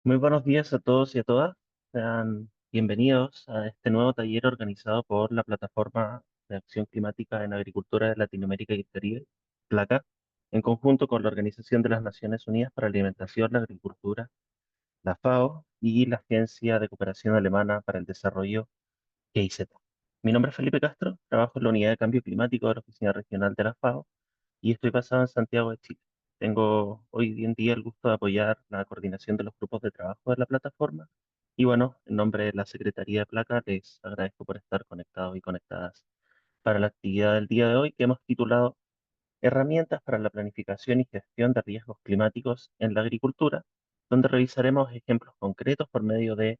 Muy buenos días a todos y a todas. Sean bienvenidos a este nuevo taller organizado por la Plataforma de Acción Climática en Agricultura de Latinoamérica y el Caribe, PLACA, en conjunto con la Organización de las Naciones Unidas para la Alimentación, la Agricultura, la FAO y la Agencia de Cooperación Alemana para el Desarrollo, GIZ. Mi nombre es Felipe Castro, trabajo en la Unidad de Cambio Climático de la Oficina Regional de la FAO y estoy basado en Santiago de Chile. Tengo hoy en día el gusto de apoyar la coordinación de los grupos de trabajo de la plataforma y bueno, en nombre de la Secretaría de Placa les agradezco por estar conectados y conectadas para la actividad del día de hoy que hemos titulado Herramientas para la planificación y gestión de riesgos climáticos en la agricultura, donde revisaremos ejemplos concretos por medio de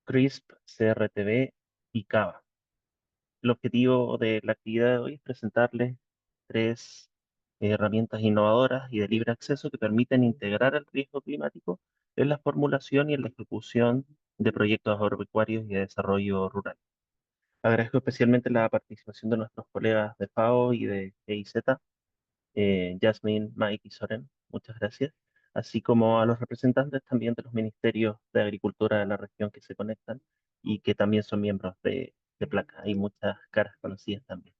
CRISP, CRTV y CABA. El objetivo de la actividad de hoy es presentarles tres herramientas innovadoras y de libre acceso que permiten integrar el riesgo climático en la formulación y en la ejecución de proyectos agropecuarios y de desarrollo rural. Agradezco especialmente la participación de nuestros colegas de FAO y de GIZ, Jasmine, Mike y Soren. Muchas gracias. Así como a los representantes también de los ministerios de Agricultura de la región que se conectan y que también son miembros de Placa. Hay muchas caras conocidas también.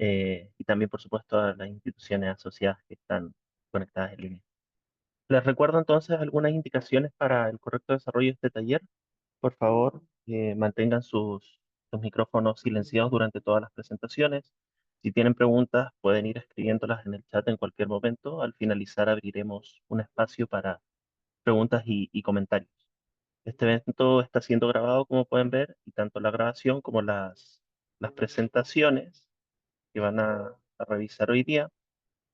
Y también, por supuesto, a las instituciones asociadas que están conectadas en línea. Les recuerdo entonces algunas indicaciones para el correcto desarrollo de este taller. Por favor, mantengan sus micrófonos silenciados durante todas las presentaciones. Si tienen preguntas, pueden ir escribiéndolas en el chat en cualquier momento. Al finalizar, abriremos un espacio para preguntas y comentarios. Este evento está siendo grabado, como pueden ver, y tanto la grabación como las presentaciones que van a revisar hoy día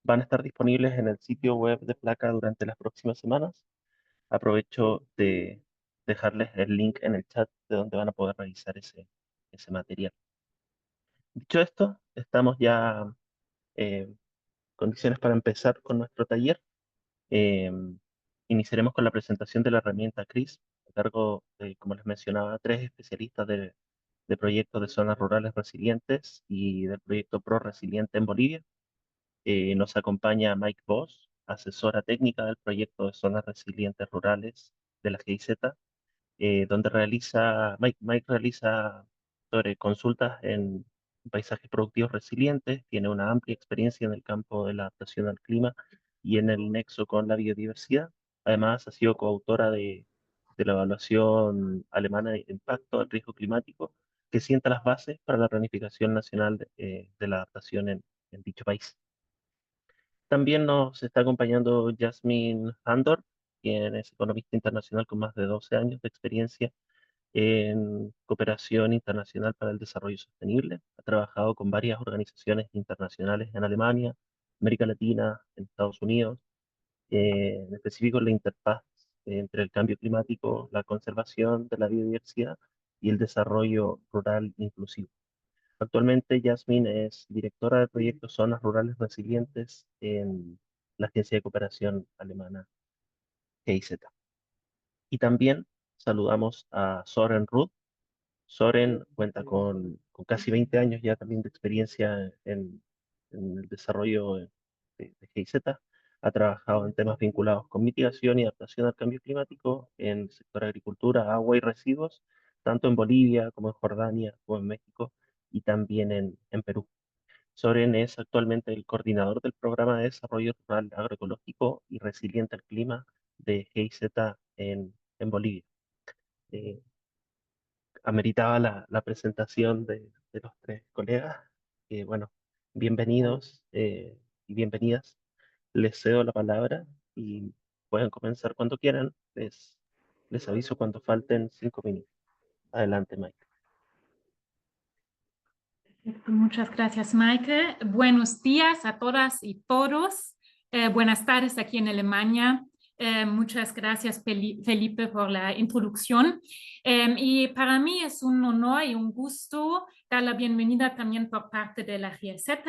van a estar disponibles en el sitio web de Placa durante las próximas semanas. Aprovecho de dejarles el link en el chat de donde van a poder revisar ese material. Dicho esto, estamos ya en condiciones para empezar con nuestro taller. Eh, Iniciaremos con la presentación de la herramienta CRIS, a cargo de, como les mencionaba, tres especialistas de proyectos de zonas rurales resilientes y del proyecto Pro Resiliente en Bolivia. Nos acompaña Mike Voss, asesora técnica del proyecto de zonas resilientes rurales de la GIZ, donde Mike realiza sobre consultas en paisajes productivos resilientes, tiene una amplia experiencia en el campo de la adaptación al clima y en el nexo con la biodiversidad. Además, ha sido coautora de la evaluación alemana de impacto al riesgo climático, que sienta las bases para la planificación nacional de la adaptación en dicho país. También nos está acompañando Jasmine Handor, quien es economista internacional con más de 12 años de experiencia en cooperación internacional para el desarrollo sostenible. Ha trabajado con varias organizaciones internacionales en Alemania, América Latina, en Estados Unidos, en específico la interfaz entre el cambio climático, la conservación de la biodiversidad y el desarrollo rural inclusivo. Actualmente, Jasmine es directora del proyecto Zonas Rurales Resilientes en la Agencia de Cooperación Alemana GIZ. Y también saludamos a Soren Ruth. Soren cuenta con casi 20 años ya también de experiencia en el desarrollo de GIZ. Ha trabajado en temas vinculados con mitigación y adaptación al cambio climático en el sector agricultura, agua y residuos, tanto en Bolivia como en Jordania, como en México y también en Perú. Soren es actualmente el coordinador del Programa de Desarrollo Rural Agroecológico y Resiliente al Clima de GIZ en Bolivia. Eh, Ameritaba la presentación de los tres colegas. Bueno, bienvenidos y bienvenidas. Les cedo la palabra y pueden comenzar cuando quieran. Les aviso cuando falten 5 minutos. Adelante, Mike. Muchas gracias, Maike. Buenos días a todas y todos. Buenas tardes aquí en Alemania. Muchas gracias, Felipe, por la introducción. Y para mí es un honor y un gusto dar la bienvenida también por parte de la GIZ.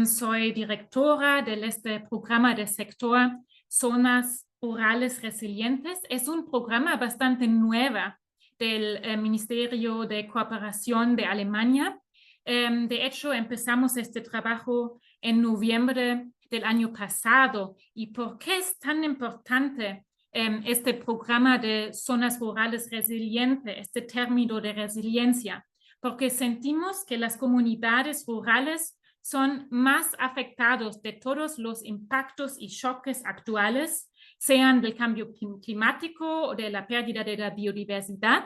Soy directora de este programa del sector Zonas Rurales Resilientes. Es un programa bastante nuevo del Ministerio de Cooperación de Alemania. De hecho, empezamos este trabajo en noviembre del año pasado. ¿Y por qué es tan importante este programa de zonas rurales resilientes, este término de resiliencia, porque sentimos que las comunidades rurales son más afectados de todos los impactos y choques actuales, sean del cambio climático o de la pérdida de la biodiversidad,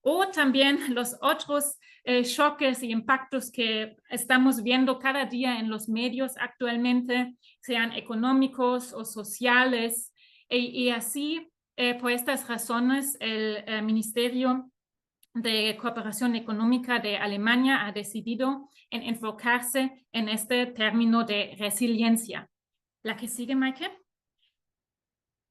o también los otros choques y impactos que estamos viendo cada día en los medios actualmente, sean económicos o sociales. Y así, por estas razones, el Ministerio de Cooperación Económica de Alemania ha decidido en enfocarse en este término de resiliencia. La que sigue, Maike.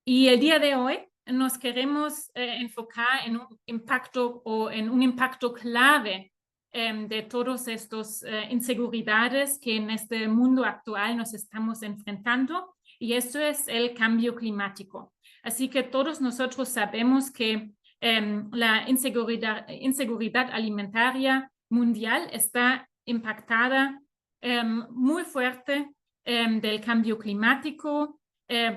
Y el día de hoy nos queremos enfocar en un impacto o en un impacto clave de todas estas inseguridades que en este mundo actual nos estamos enfrentando, y eso es el cambio climático. Así que todos nosotros sabemos que la inseguridad alimentaria mundial está impactada muy fuerte del cambio climático,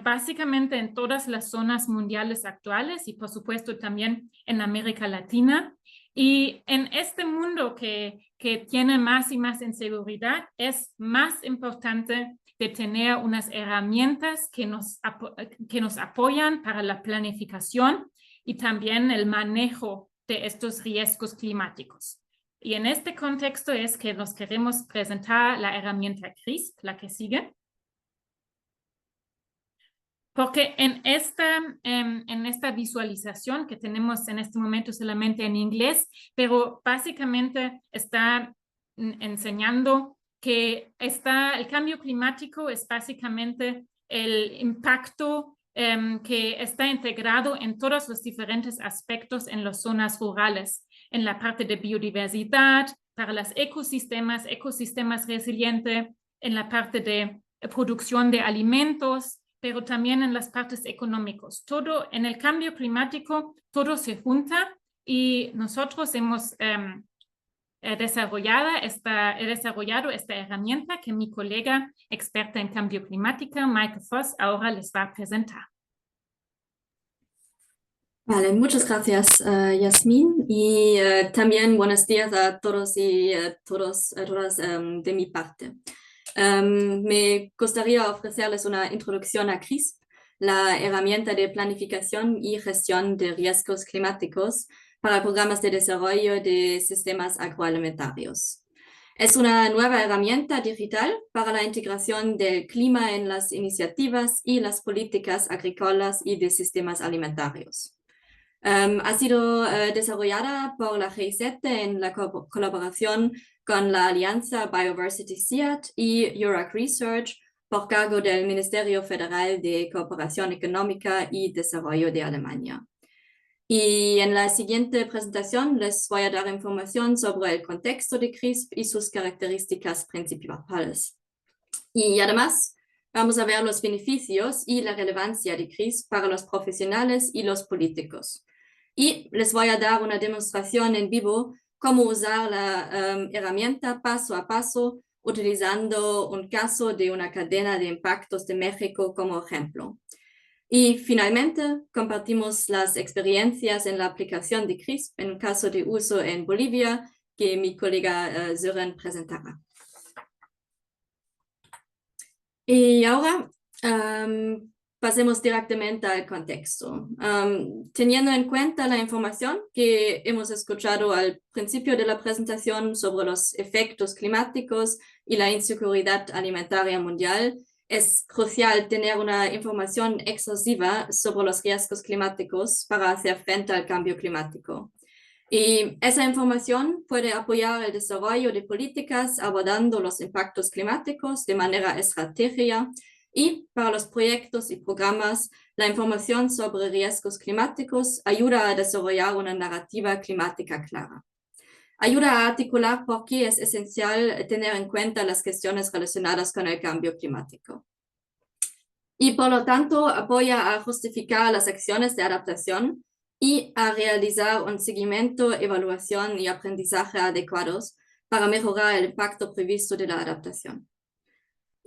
básicamente en todas las zonas mundiales actuales y por supuesto también en América Latina. Y en este mundo que tiene más y más inseguridad, es más importante de tener unas herramientas que nos apoyan para la planificación y también el manejo de estos riesgos climáticos. Y en este contexto es que nos queremos presentar la herramienta CRISP, la que sigue. Porque en esta visualización que tenemos en este momento solamente en inglés, pero básicamente está enseñando que el cambio climático es básicamente el impacto que está integrado en todos los diferentes aspectos en las zonas rurales, en la parte de biodiversidad, para los ecosistemas resilientes, en la parte de producción de alimentos, pero también en las partes económicas. Todo en el cambio climático, todo se junta, y nosotros hemos desarrollado esta herramienta que mi colega experta en cambio climático, Maike Voss, ahora les va a presentar. Vale, muchas gracias, Yasmin, y también buenos días a todos y todas de mi parte. Me gustaría ofrecerles una introducción a CRISP, la herramienta de planificación y gestión de riesgos climáticos para programas de desarrollo de sistemas agroalimentarios. Es una nueva herramienta digital para la integración del clima en las iniciativas y las políticas agrícolas y de sistemas alimentarios. Ha sido desarrollada por la GIZ en la colaboración con la Alianza Biodiversity SEAT y EURAC Research por cargo del Ministerio Federal de Cooperación Económica y Desarrollo de Alemania. Y en la siguiente presentación les voy a dar información sobre el contexto de CRISP y sus características principales. Y además, vamos a ver los beneficios y la relevancia de CRISP para los profesionales y los políticos. Y les voy a dar una demostración en vivo cómo usar la herramienta paso a paso, utilizando un caso de una cadena de impactos de México como ejemplo. Y finalmente, compartimos las experiencias en la aplicación de CRISP en caso de uso en Bolivia, que mi colega Sören presentará. Y ahora pasemos directamente al contexto. Teniendo en cuenta la información que hemos escuchado al principio de la presentación sobre los efectos climáticos y la inseguridad alimentaria mundial, es crucial tener una información exhaustiva sobre los riesgos climáticos para hacer frente al cambio climático. Y esa información puede apoyar el desarrollo de políticas abordando los impactos climáticos de manera estratégica, y para los proyectos y programas, la información sobre riesgos climáticos ayuda a desarrollar una narrativa climática clara. Ayuda a articular por qué es esencial tener en cuenta las cuestiones relacionadas con el cambio climático. Y por lo tanto, apoya a justificar las acciones de adaptación y a realizar un seguimiento, evaluación y aprendizaje adecuados para mejorar el impacto previsto de la adaptación.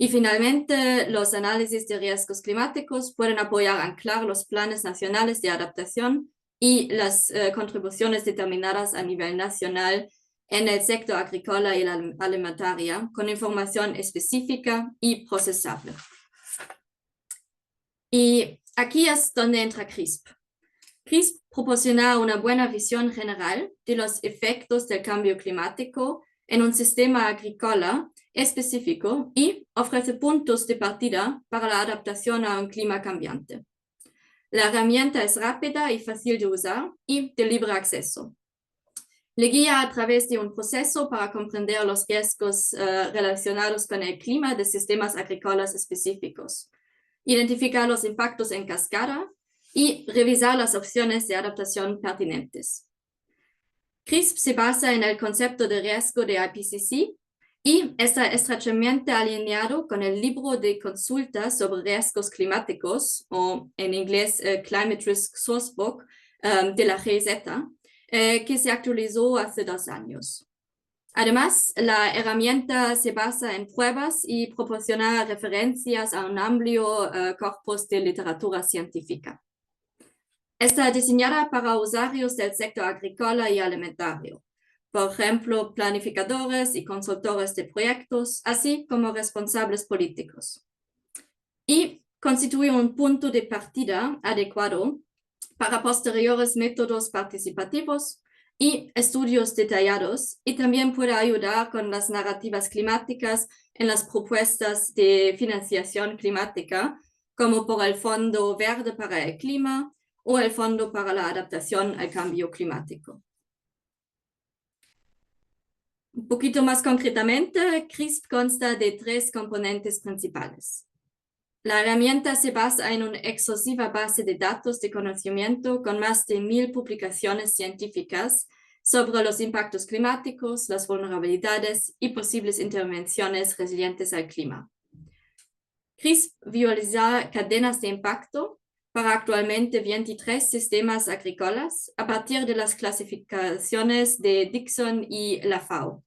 Y finalmente, los análisis de riesgos climáticos pueden apoyar a anclar los planes nacionales de adaptación y las contribuciones determinadas a nivel nacional en el sector agrícola y la alimentaria, con información específica y procesable. Y aquí es donde entra CRISP. CRISP proporciona una buena visión general de los efectos del cambio climático en un sistema agrícola específico y ofrece puntos de partida para la adaptación a un clima cambiante. La herramienta es rápida y fácil de usar y de libre acceso. Le guía a través de un proceso para comprender los riesgos relacionados con el clima de sistemas agrícolas específicos, identificar los impactos en cascada y revisar las opciones de adaptación pertinentes. CRISP se basa en el concepto de riesgo de IPCC y está estrechamente alineado con el libro de consulta sobre riesgos climáticos, o en inglés Climate Risk Sourcebook, de la GIZ, que se actualizó hace 2 años. Además, la herramienta se basa en pruebas y proporciona referencias a un amplio corpus de literatura científica. Está diseñada para usuarios del sector agrícola y alimentario, por ejemplo, planificadores y consultores de proyectos, así como responsables políticos. Y constituye un punto de partida adecuado para posteriores métodos participativos y estudios detallados, y también puede ayudar con las narrativas climáticas en las propuestas de financiación climática, como por el Fondo Verde para el Clima o el Fondo para la Adaptación al Cambio Climático. Un poquito más concretamente, CRISP consta de 3 componentes principales. La herramienta se basa en una exhaustiva base de datos de conocimiento con más de 1000 publicaciones científicas sobre los impactos climáticos, las vulnerabilidades y posibles intervenciones resilientes al clima. CRISP visualiza cadenas de impacto para actualmente 23 sistemas agrícolas a partir de las clasificaciones de Dixon y la FAO.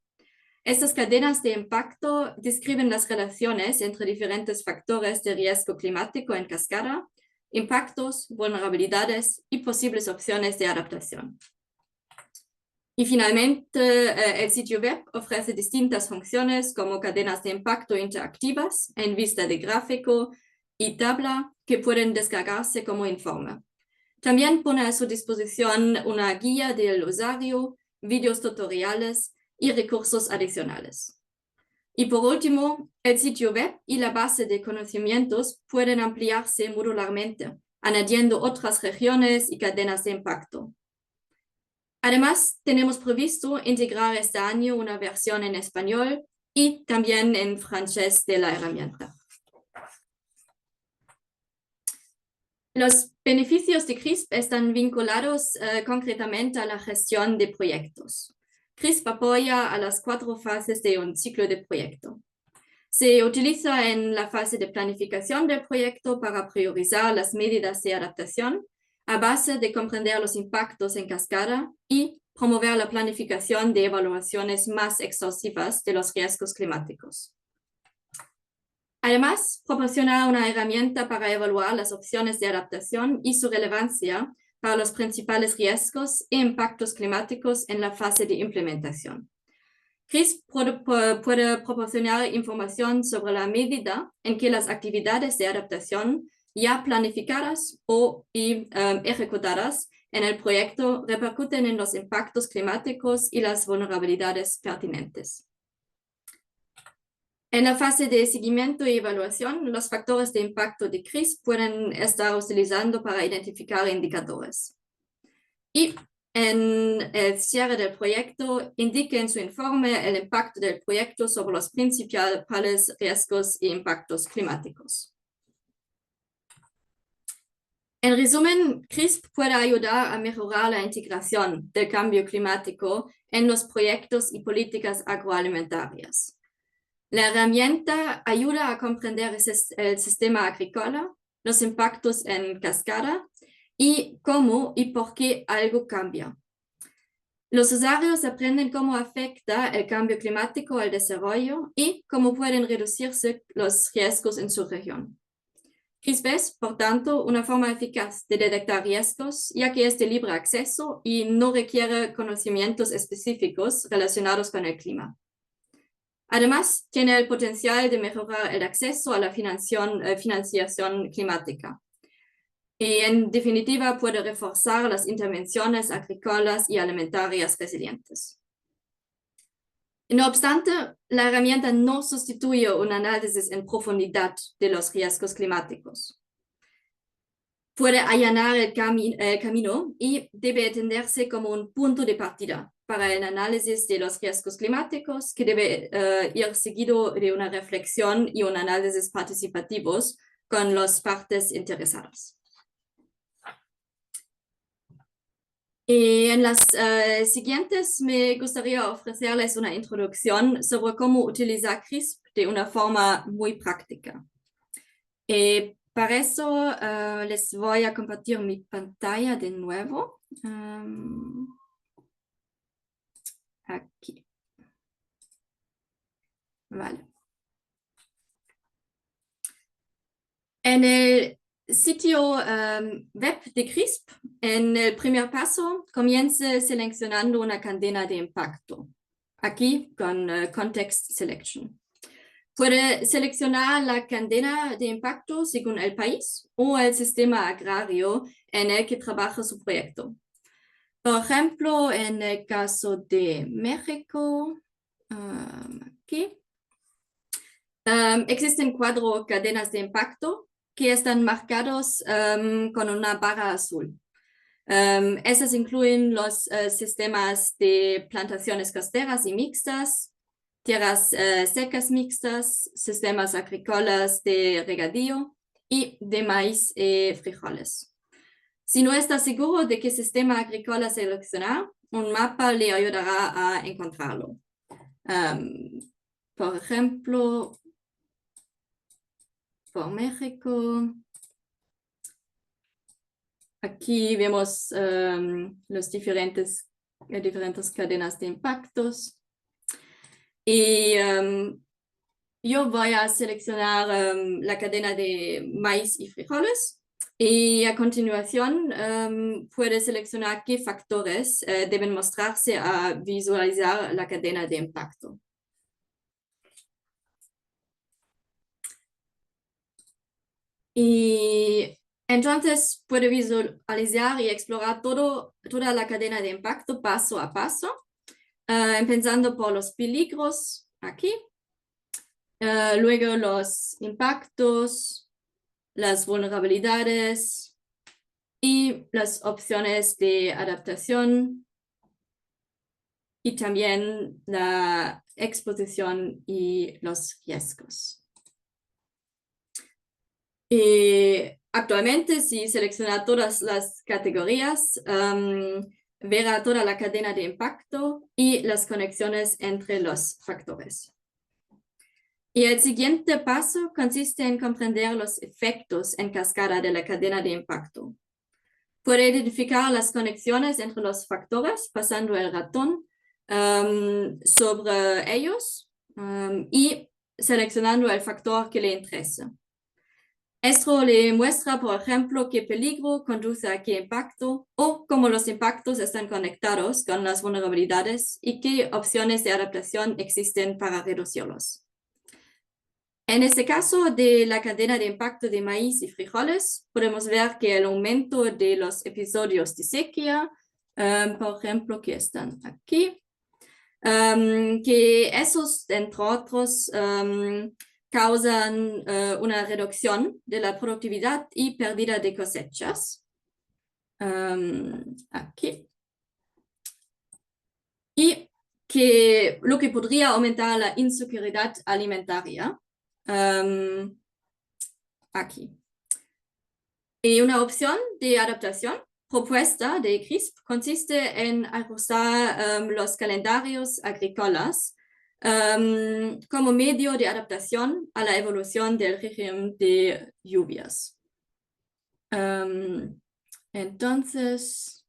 Estas cadenas de impacto describen las relaciones entre diferentes factores de riesgo climático en cascada, impactos, vulnerabilidades y posibles opciones de adaptación. Y finalmente, el sitio web ofrece distintas funciones como cadenas de impacto interactivas en vista de gráfico y tabla que pueden descargarse como informe. También pone a su disposición una guía del usuario, videos tutoriales y recursos adicionales. Y por último, el sitio web y la base de conocimientos pueden ampliarse modularmente, añadiendo otras regiones y cadenas de impacto. Además, tenemos previsto integrar este año una versión en español y también en francés de la herramienta. Los beneficios de CRISP están vinculados concretamente a la gestión de proyectos. CRISP apoya a las 4 fases de un ciclo de proyecto. Se utiliza en la fase de planificación del proyecto para priorizar las medidas de adaptación a base de comprender los impactos en cascada y promover la planificación de evaluaciones más exhaustivas de los riesgos climáticos. Además, proporciona una herramienta para evaluar las opciones de adaptación y su relevancia para los principales riesgos e impactos climáticos en la fase de implementación. CRISP puede proporcionar información sobre la medida en que las actividades de adaptación ya planificadas o ejecutadas en el proyecto repercuten en los impactos climáticos y las vulnerabilidades pertinentes. En la fase de seguimiento y evaluación, los factores de impacto de CRISP pueden estar utilizando para identificar indicadores. Y en el cierre del proyecto, indique en su informe el impacto del proyecto sobre los principales riesgos e impactos climáticos. En resumen, CRISP puede ayudar a mejorar la integración del cambio climático en los proyectos y políticas agroalimentarias. La herramienta ayuda a comprender el sistema agrícola, los impactos en cascada y cómo y por qué algo cambia. Los usuarios aprenden cómo afecta el cambio climático al desarrollo y cómo pueden reducirse los riesgos en su región. CRISP es, por tanto, una forma eficaz de detectar riesgos, ya que es de libre acceso y no requiere conocimientos específicos relacionados con el clima. Además, tiene el potencial de mejorar el acceso a la financiación climática. Y en definitiva puede reforzar las intervenciones agrícolas y alimentarias resilientes. No obstante, la herramienta no sustituye un análisis en profundidad de los riesgos climáticos. Puede allanar el camino y debe entenderse como un punto de partida para el análisis de los riesgos climáticos, que debe ir seguido de una reflexión y un análisis participativos con las partes interesadas. Y en las siguientes me gustaría ofrecerles una introducción sobre cómo utilizar CRISP de una forma muy práctica. Para eso les voy a compartir mi pantalla de nuevo. Aquí. Vale. En el sitio web de CRISP, en el primer paso, comience seleccionando una cadena de impacto. Aquí con Context Selection. Puede seleccionar la cadena de impacto según el país o el sistema agrario en el que trabaja su proyecto. Por ejemplo, en el caso de México, aquí, existen 4 cadenas de impacto que están marcados con una barra azul. Esas incluyen los sistemas de plantaciones costeras y mixtas, tierras secas mixtas, sistemas agrícolas de regadío y de maíz y frijoles. Si no está seguro de qué sistema agrícola seleccionar, un mapa le ayudará a encontrarlo. Por ejemplo, por México, aquí vemos las diferentes cadenas de impactos. Y yo voy a seleccionar la cadena de maíz y frijoles. Y a continuación puede seleccionar qué factores deben mostrarse a visualizar la cadena de impacto. Y entonces puede visualizar y explorar toda la cadena de impacto paso a paso, empezando por los peligros aquí, luego los impactos, las vulnerabilidades y las opciones de adaptación y también la exposición y los riesgos. Y actualmente, si selecciona todas las categorías, verá toda la cadena de impacto y las conexiones entre los factores. Y el siguiente paso consiste en comprender los efectos en cascada de la cadena de impacto. Puede identificar las conexiones entre los factores pasando el ratón sobre ellos y seleccionando el factor que le interesa. Esto le muestra, por ejemplo, qué peligro conduce a qué impacto o cómo los impactos están conectados con las vulnerabilidades y qué opciones de adaptación existen para reducirlos. En este caso de la cadena de impacto de maíz y frijoles, podemos ver que el aumento de los episodios de sequía, por ejemplo, que están aquí, que esos, entre otros, causan una reducción de la productividad y pérdida de cosechas. Aquí. Y que lo que podría aumentar la inseguridad alimentaria. Aquí. Y una opción de adaptación propuesta de CRISP consiste en ajustar los calendarios agrícolas como medio de adaptación a la evolución del régimen de lluvias. Entonces,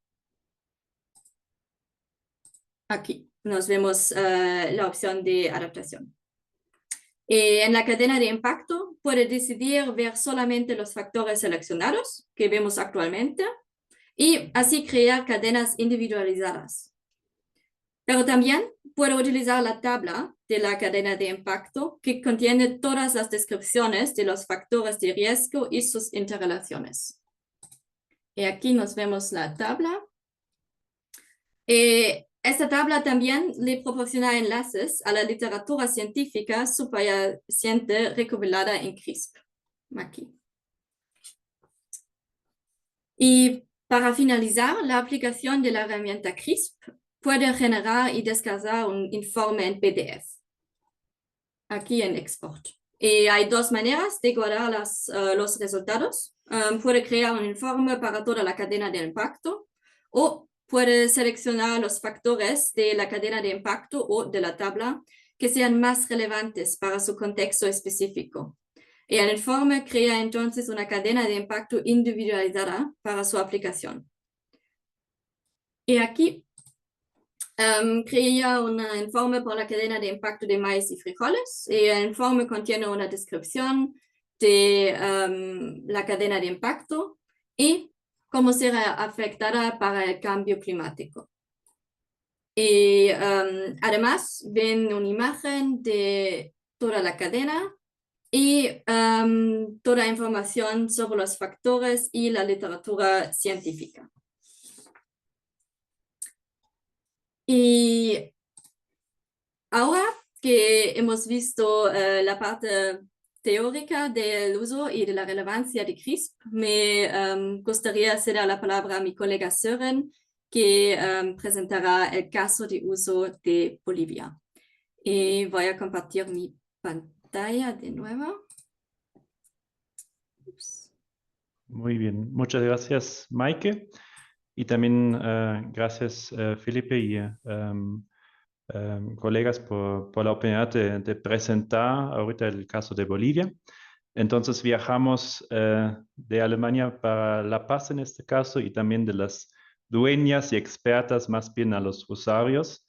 Aquí nos vemos la opción de adaptación. En la cadena de impacto puede decidir ver solamente los factores seleccionados que vemos actualmente y así crear cadenas individualizadas. Pero también puedo utilizar la tabla de la cadena de impacto que contiene todas las descripciones de los factores de riesgo y sus interrelaciones. Y aquí nos vemos la tabla. Esta tabla también le proporciona enlaces a la literatura científica subyacente recopilada en CRISP. Aquí. Y para finalizar, la aplicación de la herramienta CRISP puede generar y descargar un informe en PDF. Aquí en Export. Y hay dos maneras de guardar los resultados. Puede crear un informe para toda la cadena de impacto o puede seleccionar los factores de la cadena de impacto o de la tabla que sean más relevantes para su contexto específico. Y el informe crea entonces una cadena de impacto individualizada para su aplicación. Y aquí creé un informe por la cadena de impacto de maíz y frijoles. Y el informe contiene una descripción de la cadena de impacto y cómo será afectada para el cambio climático. Y además ven una imagen de toda la cadena y toda información sobre los factores y la literatura científica. Y ahora que hemos visto la parte teórica del uso y de la relevancia de CRISP, me gustaría ceder la palabra a mi colega Søren, que presentará el caso de uso de Bolivia. Y voy a compartir mi pantalla de nuevo. Ups. Muy bien, muchas gracias, Maike. Y también gracias, Felipe y colegas, por la oportunidad de presentar ahorita el caso de Bolivia. Entonces viajamos de Alemania para La Paz en este caso y también de las dueñas y expertas más bien a los usuarios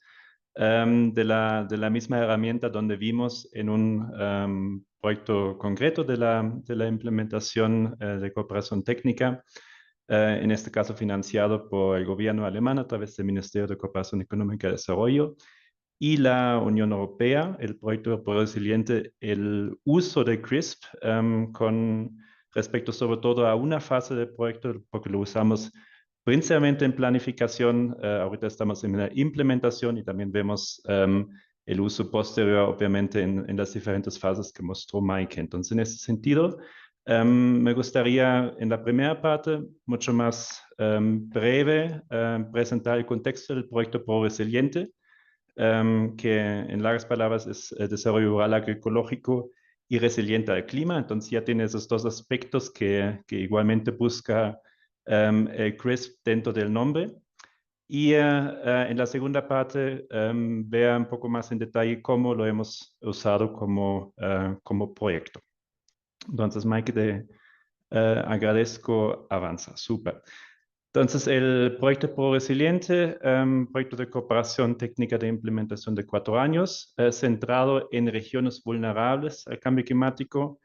de la misma herramienta donde vimos en un proyecto concreto de la implementación de cooperación técnica, en este caso financiado por el gobierno alemán a través del Ministerio de Cooperación Económica y Desarrollo y la Unión Europea, el proyecto Pro Resiliente, el uso de CRISP con respecto sobre todo a una fase del proyecto, porque lo usamos principalmente en planificación, ahorita estamos en la implementación y también vemos el uso posterior, obviamente, en las diferentes fases que mostró Mike. Entonces, en ese sentido, me gustaría en la primera parte, mucho más breve, presentar el contexto del proyecto Pro Resiliente, que en largas palabras es desarrollo rural agroecológico y resiliente al clima. Entonces ya tiene esos dos aspectos que igualmente busca el CRISP dentro del nombre. Y en la segunda parte vea un poco más en detalle cómo lo hemos usado como proyecto. Entonces, Mike, te agradezco, avanza, súper. Entonces, el proyecto Pro Resiliente, proyecto de cooperación técnica de implementación de 4 años, centrado en regiones vulnerables al cambio climático,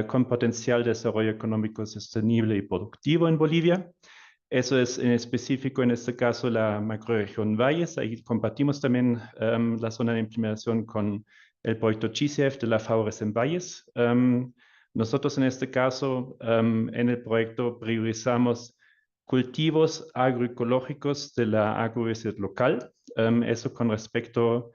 con potencial de desarrollo económico sostenible y productivo en Bolivia. Eso es en específico, en este caso, la macroregión Valles. Ahí compartimos también la zona de implementación con el proyecto GCF de la Faures en Valles. Nosotros, en este caso, en el proyecto priorizamos cultivos agroecológicos de la agrovelocidad local, eso con respecto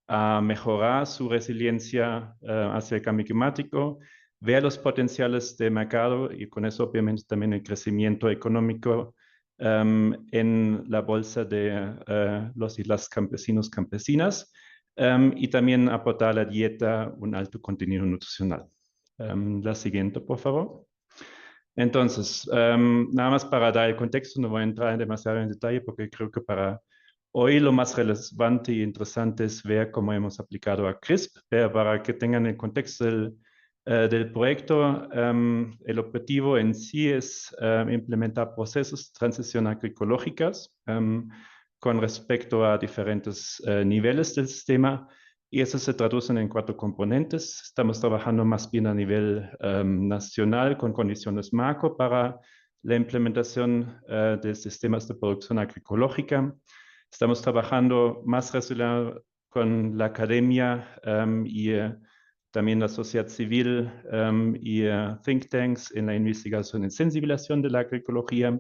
a mejorar su resiliencia hacia el cambio climático, ver los potenciales de mercado y con eso obviamente también el crecimiento económico en la bolsa de los y las campesinos campesinas y también aportar a la dieta un alto contenido nutricional. La siguiente, por favor. Entonces, nada más para dar el contexto, no voy a entrar demasiado en detalle porque creo que para hoy lo más relevante y interesante es ver cómo hemos aplicado a CRISP, pero para que tengan el contexto del proyecto, el objetivo en sí es implementar procesos de transición agroecológicas con respecto a diferentes niveles del sistema, y eso se traduce en 4 componentes. Estamos trabajando más bien a nivel nacional con condiciones macro para la implementación de sistemas de producción agroecológica. Estamos trabajando más relacionado con la academia y también la sociedad civil y think tanks en la investigación y sensibilización de la agroecología,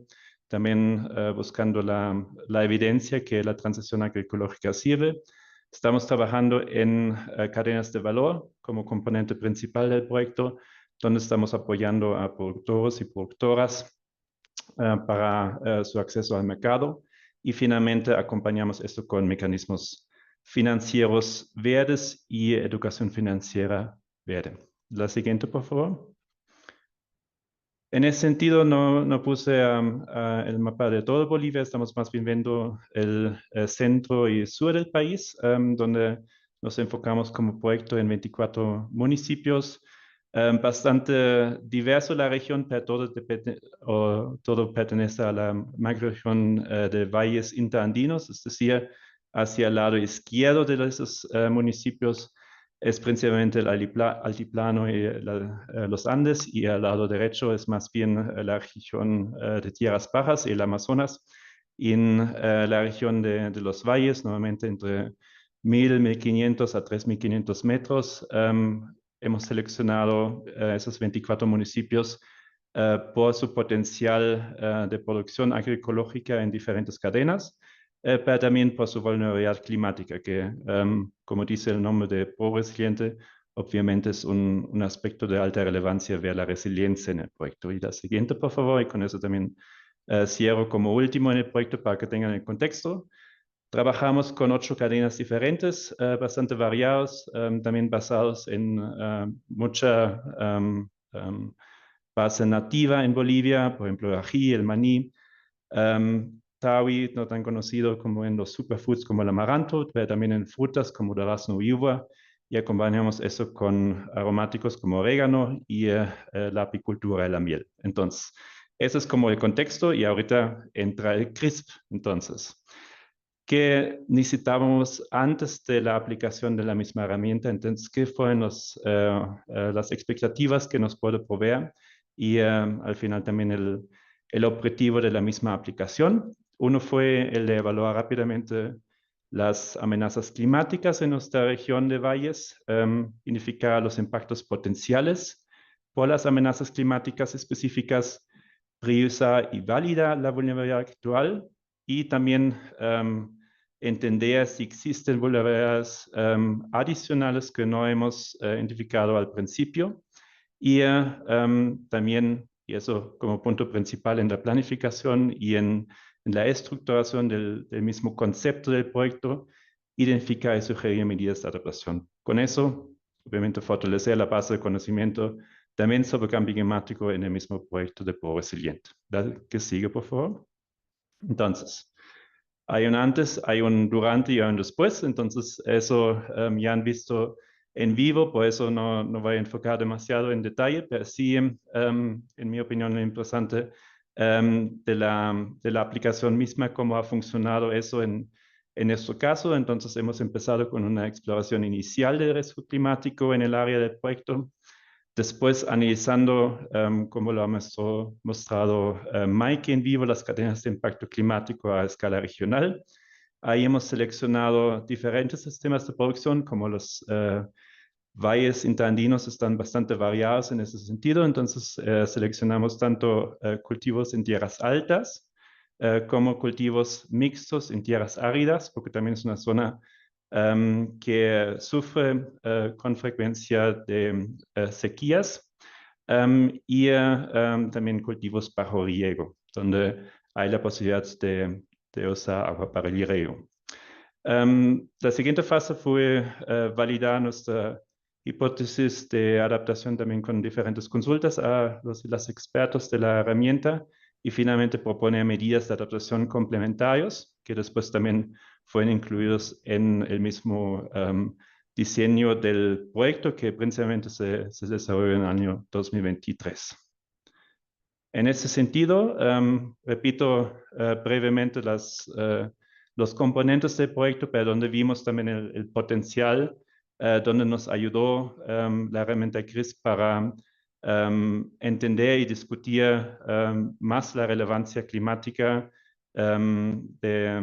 también buscando la evidencia que la transición agroecológica sirve. Estamos trabajando en cadenas de valor como componente principal del proyecto, donde estamos apoyando a productores y productoras para su acceso al mercado. Y finalmente acompañamos esto con mecanismos financieros verdes y educación financiera verde. La siguiente, por favor. En ese sentido, no puse el mapa de todo Bolivia, estamos más bien viendo el centro y sur del país, donde nos enfocamos como proyecto en 24 municipios. Bastante diverso la región, pero todo pertenece a la macroregión de valles interandinos, es decir, hacia el lado izquierdo de esos municipios es principalmente el altiplano y los Andes, y al lado derecho es más bien la región de tierras bajas y el Amazonas. Y en la región de los valles, nuevamente entre 1.500 a 3.500 metros, hemos seleccionado esos 24 municipios por su potencial de producción agroecológica en diferentes cadenas, pero también por su vulnerabilidad climática, que, como dice el nombre de ProResiliente, obviamente es un aspecto de alta relevancia ver la resiliencia en el proyecto. Y la siguiente, por favor, y con eso también cierro como último en el proyecto para que tengan el contexto. Trabajamos con 8 cadenas diferentes, bastante variadas, también basados en mucha base nativa en Bolivia, por ejemplo, el ají, el maní, tawi, no tan conocido como en los superfoods como el amaranto, pero también en frutas como durazno y uva, y acompañamos eso con aromáticos como orégano y la apicultura de la miel. Entonces, ese es como el contexto, y ahorita entra el CRISP. Entonces, ¿qué necesitábamos antes de la aplicación de la misma herramienta? Entonces, ¿qué fueron las expectativas que nos puede proveer? Y al final también el objetivo de la misma aplicación. Uno fue el de evaluar rápidamente las amenazas climáticas en nuestra región de valles, identificar los impactos potenciales por las amenazas climáticas específicas, priorizar y validar la vulnerabilidad actual, y también entender si existen vulnerabilidades adicionales que no hemos identificado al principio. Y también, y eso como punto principal en la planificación y en la estructuración del mismo concepto del proyecto, identificar y sugerir medidas de adaptación. Con eso, obviamente, fortalecer la base de conocimiento también sobre cambio climático en el mismo proyecto de ProResiliente. ¿Que sigue, por favor? Entonces, hay un antes, hay un durante y un después. Entonces, eso ya han visto en vivo, por eso no voy a enfocar demasiado en detalle, pero sí, en mi opinión, lo interesante de la aplicación misma, cómo ha funcionado eso en nuestro caso. Entonces, hemos empezado con una exploración inicial del riesgo climático en el área del proyecto. Después, analizando, como lo ha mostrado Mike en vivo, las cadenas de impacto climático a escala regional. Ahí hemos seleccionado diferentes sistemas de producción, como los valles interandinos están bastante variados en ese sentido. Entonces, seleccionamos tanto cultivos en tierras altas como cultivos mixtos en tierras áridas, porque también es una zona que sufre con frecuencia de sequías, y también cultivos bajo riego, donde hay la posibilidad de usar agua para el riego. La siguiente fase fue validar nuestra hipótesis de adaptación también con diferentes consultas a los expertos de la herramienta, y finalmente proponer medidas de adaptación complementarios que después también fueron incluidos en el mismo diseño del proyecto, que principalmente se desarrolló en el año 2023. En ese sentido, repito brevemente las los componentes del proyecto, pero donde vimos también el potencial, donde nos ayudó la herramienta CRISP para entender y discutir más la relevancia climática de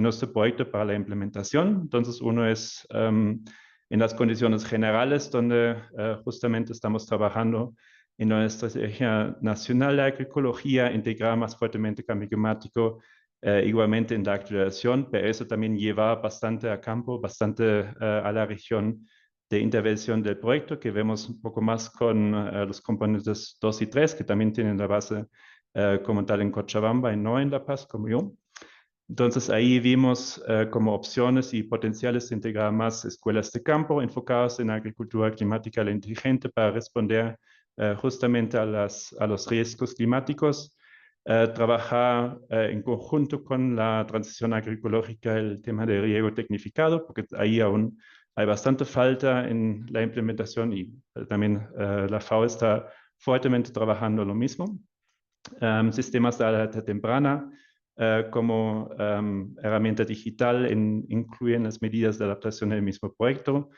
nuestro proyecto para la implementación. Entonces, uno es en las condiciones generales, donde justamente estamos trabajando en una estrategia nacional de agroecología, integrar más fuertemente cambio climático, igualmente en la actualización, pero eso también lleva bastante a campo, bastante a la región de intervención del proyecto, que vemos un poco más con los componentes 2 y 3, que también tienen la base como tal en Cochabamba y no en La Paz, como yo. Entonces ahí vimos como opciones y potenciales de integrar más escuelas de campo enfocadas en agricultura climática inteligente para responder justamente a los riesgos climáticos. Trabajar en conjunto con la transición agroecológica el tema de riego tecnificado, porque ahí aún hay bastante falta en la implementación y también la FAO está fuertemente trabajando lo mismo. Sistemas de alerta temprana como herramienta digital incluyen las medidas de adaptación del mismo proyecto.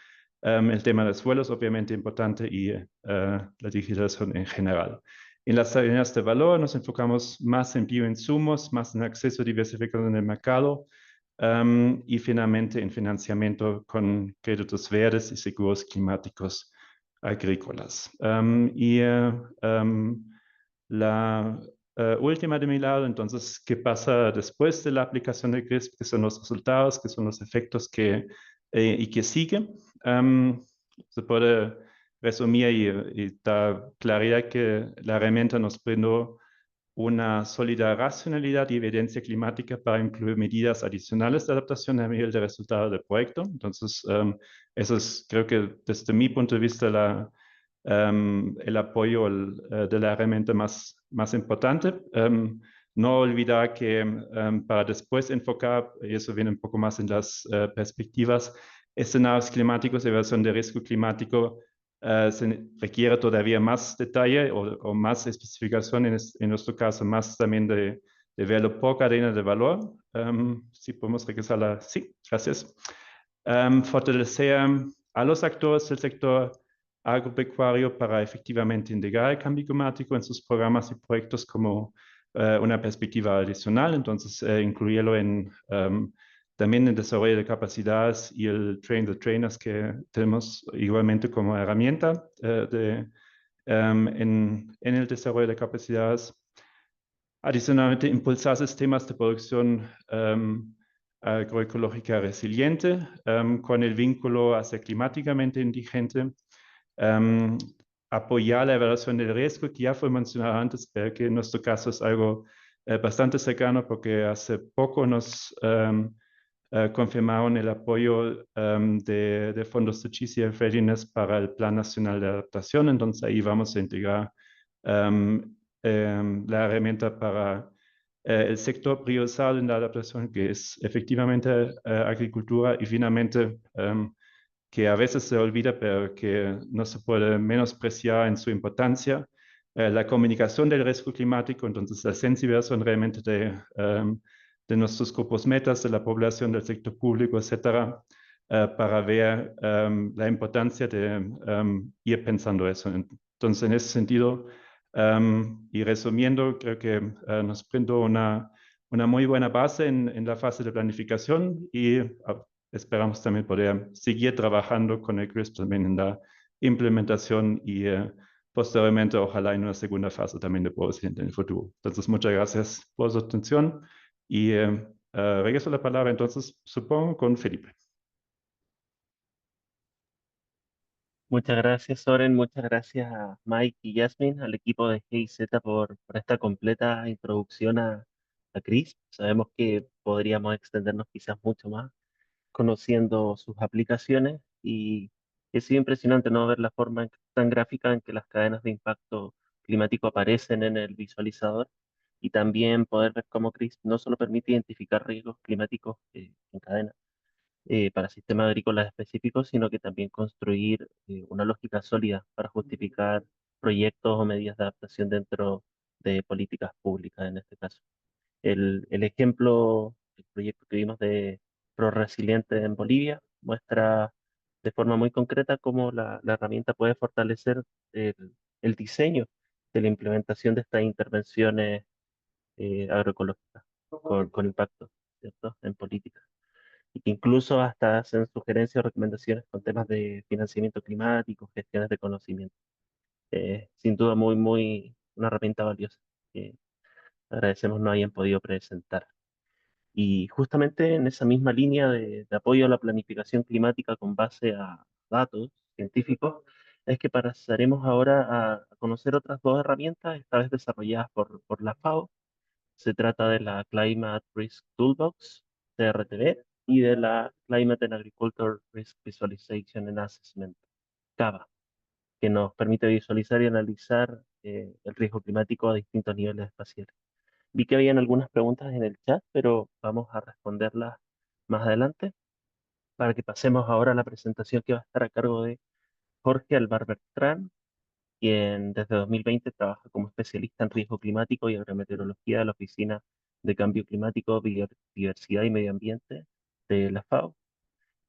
El tema de suelos, obviamente importante, y la digitalización en general. En las áreas de valor nos enfocamos más en bioinsumos, más en acceso a diversificación en el mercado y finalmente en financiamiento con créditos verdes y seguros climáticos agrícolas. La última de mi lado, entonces, ¿qué pasa después de la aplicación de CRISP? ¿Qué son los resultados? ¿Qué son los efectos y que siguen? Se puede resumir y dar claridad que la herramienta nos brindó una sólida racionalidad y evidencia climática para incluir medidas adicionales de adaptación a nivel de resultado del proyecto. Entonces, eso es, creo que desde mi punto de vista, el apoyo de la herramienta más importante. No olvidar que para después enfocar, y eso viene un poco más en las perspectivas, escenarios climáticos, evaluación de riesgo climático, se requiere todavía más detalle o más especificación, en nuestro caso más también de verlo por cadena de valor. Si podemos regresar sí, gracias. Fortalecer a los actores del sector agropecuario para efectivamente integrar el cambio climático en sus programas y proyectos como una perspectiva adicional. Entonces, incluirlo también en el desarrollo de capacidades y el train the trainers que tenemos igualmente como herramienta en el desarrollo de capacidades. Adicionalmente, impulsar sistemas de producción agroecológica resiliente con el vínculo hacia climáticamente indigente. Apoyar la evaluación del riesgo, que ya fue mencionado antes, pero que en nuestro caso es algo bastante cercano porque hace poco nos confirmaron el apoyo de fondos de GCF Readiness para el Plan Nacional de Adaptación. Entonces ahí vamos a integrar la herramienta para el sector priorizado en la adaptación, que es efectivamente agricultura, y finalmente que a veces se olvida, pero que no se puede menospreciar en su importancia, la comunicación del riesgo climático, entonces la sensibilización realmente de nuestros grupos metas, de la población, del sector público, etcétera, para ver la importancia de ir pensando eso. Entonces, en ese sentido, y resumiendo, creo que nos brindó una muy buena base en la fase de planificación y esperamos también poder seguir trabajando con el CRISP también en la implementación y posteriormente, ojalá en una segunda fase también de producción en el futuro. Entonces, muchas gracias por su atención y regreso la palabra entonces, supongo, con Felipe. Muchas gracias, Soren. Muchas gracias a Mike y Yasmin, al equipo de GIZ por esta completa introducción a CRISP. Sabemos que podríamos extendernos quizás mucho más conociendo sus aplicaciones y es impresionante no ver la forma tan gráfica en que las cadenas de impacto climático aparecen en el visualizador y también poder ver cómo CRISP no solo permite identificar riesgos climáticos en cadena para sistemas agrícolas específicos, sino que también construir una lógica sólida para justificar proyectos o medidas de adaptación dentro de políticas públicas en este caso. El ejemplo el proyecto que vimos de ProResiliente en Bolivia muestra de forma muy concreta cómo la herramienta puede fortalecer el, el diseño de la implementación de estas intervenciones agroecológicas con impacto, ¿cierto? En política. Y que incluso hasta hacen sugerencias o recomendaciones con temas de financiamiento climático, gestiones de conocimiento. Sin duda una herramienta valiosa que agradecemos no hayan podido presentar. Y justamente en esa misma línea de apoyo a la planificación climática con base a datos científicos, es que pasaremos ahora a conocer otras dos herramientas, esta vez desarrolladas por la FAO. Se trata de la Climate Risk Toolbox, CRTV, y de la Climate and Agriculture Risk Visualization and Assessment, CAVA, que nos permite visualizar y analizar el riesgo climático a distintos niveles espaciales. Vi que habían algunas preguntas en el chat, pero vamos a responderlas más adelante para que pasemos ahora a la presentación que va a estar a cargo de Jorge Alvar Bertrán, quien desde 2020 trabaja como especialista en riesgo climático y agrometeorología de la Oficina de Cambio Climático, Biodiversidad y Medio Ambiente de la FAO.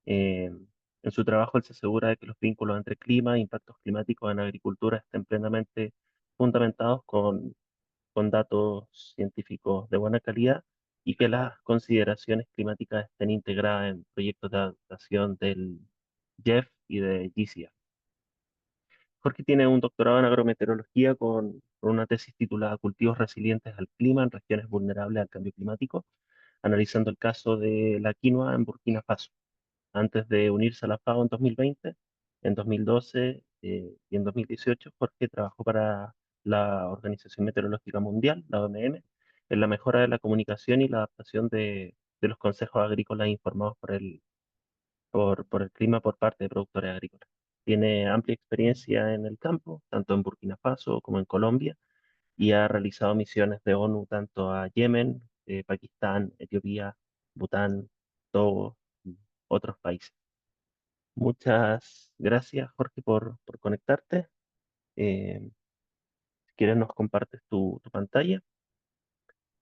En su trabajo, él se asegura de que los vínculos entre clima e impactos climáticos en agricultura estén plenamente fundamentados con datos científicos de buena calidad y que las consideraciones climáticas estén integradas en proyectos de adaptación del JEF y de GCF. Jorge tiene un doctorado en agrometeorología con una tesis titulada Cultivos resilientes al clima en regiones vulnerables al cambio climático, analizando el caso de la quinoa en Burkina Faso. Antes de unirse a la FAO en 2020, en 2012 y en 2018, Jorge trabajó para la Organización Meteorológica Mundial, la OMM, en la mejora de la comunicación y la adaptación de los consejos agrícolas informados por el clima por parte de productores agrícolas. Tiene amplia experiencia en el campo, tanto en Burkina Faso como en Colombia, y ha realizado misiones de ONU tanto a Yemen, Pakistán, Etiopía, Bután, Togo y otros países. Muchas gracias, Jorge, por conectarte. Si quieres, nos compartes tu pantalla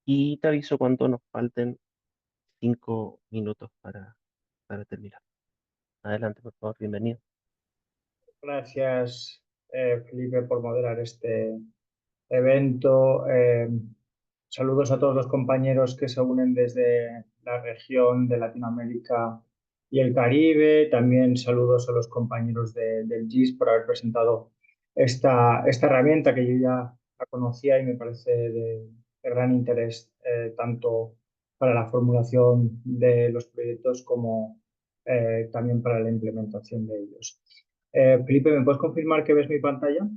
y te aviso cuando nos falten 5 minutos para terminar. Adelante, por favor, bienvenido. Gracias, Felipe, por moderar este evento. Saludos a todos los compañeros que se unen desde la región de Latinoamérica y el Caribe. También saludos a los compañeros del GIS por haber presentado esta herramienta que yo ya la conocía y me parece de gran interés tanto para la formulación de los proyectos como también para la implementación de ellos. Felipe, ¿me puedes confirmar que ves mi pantalla?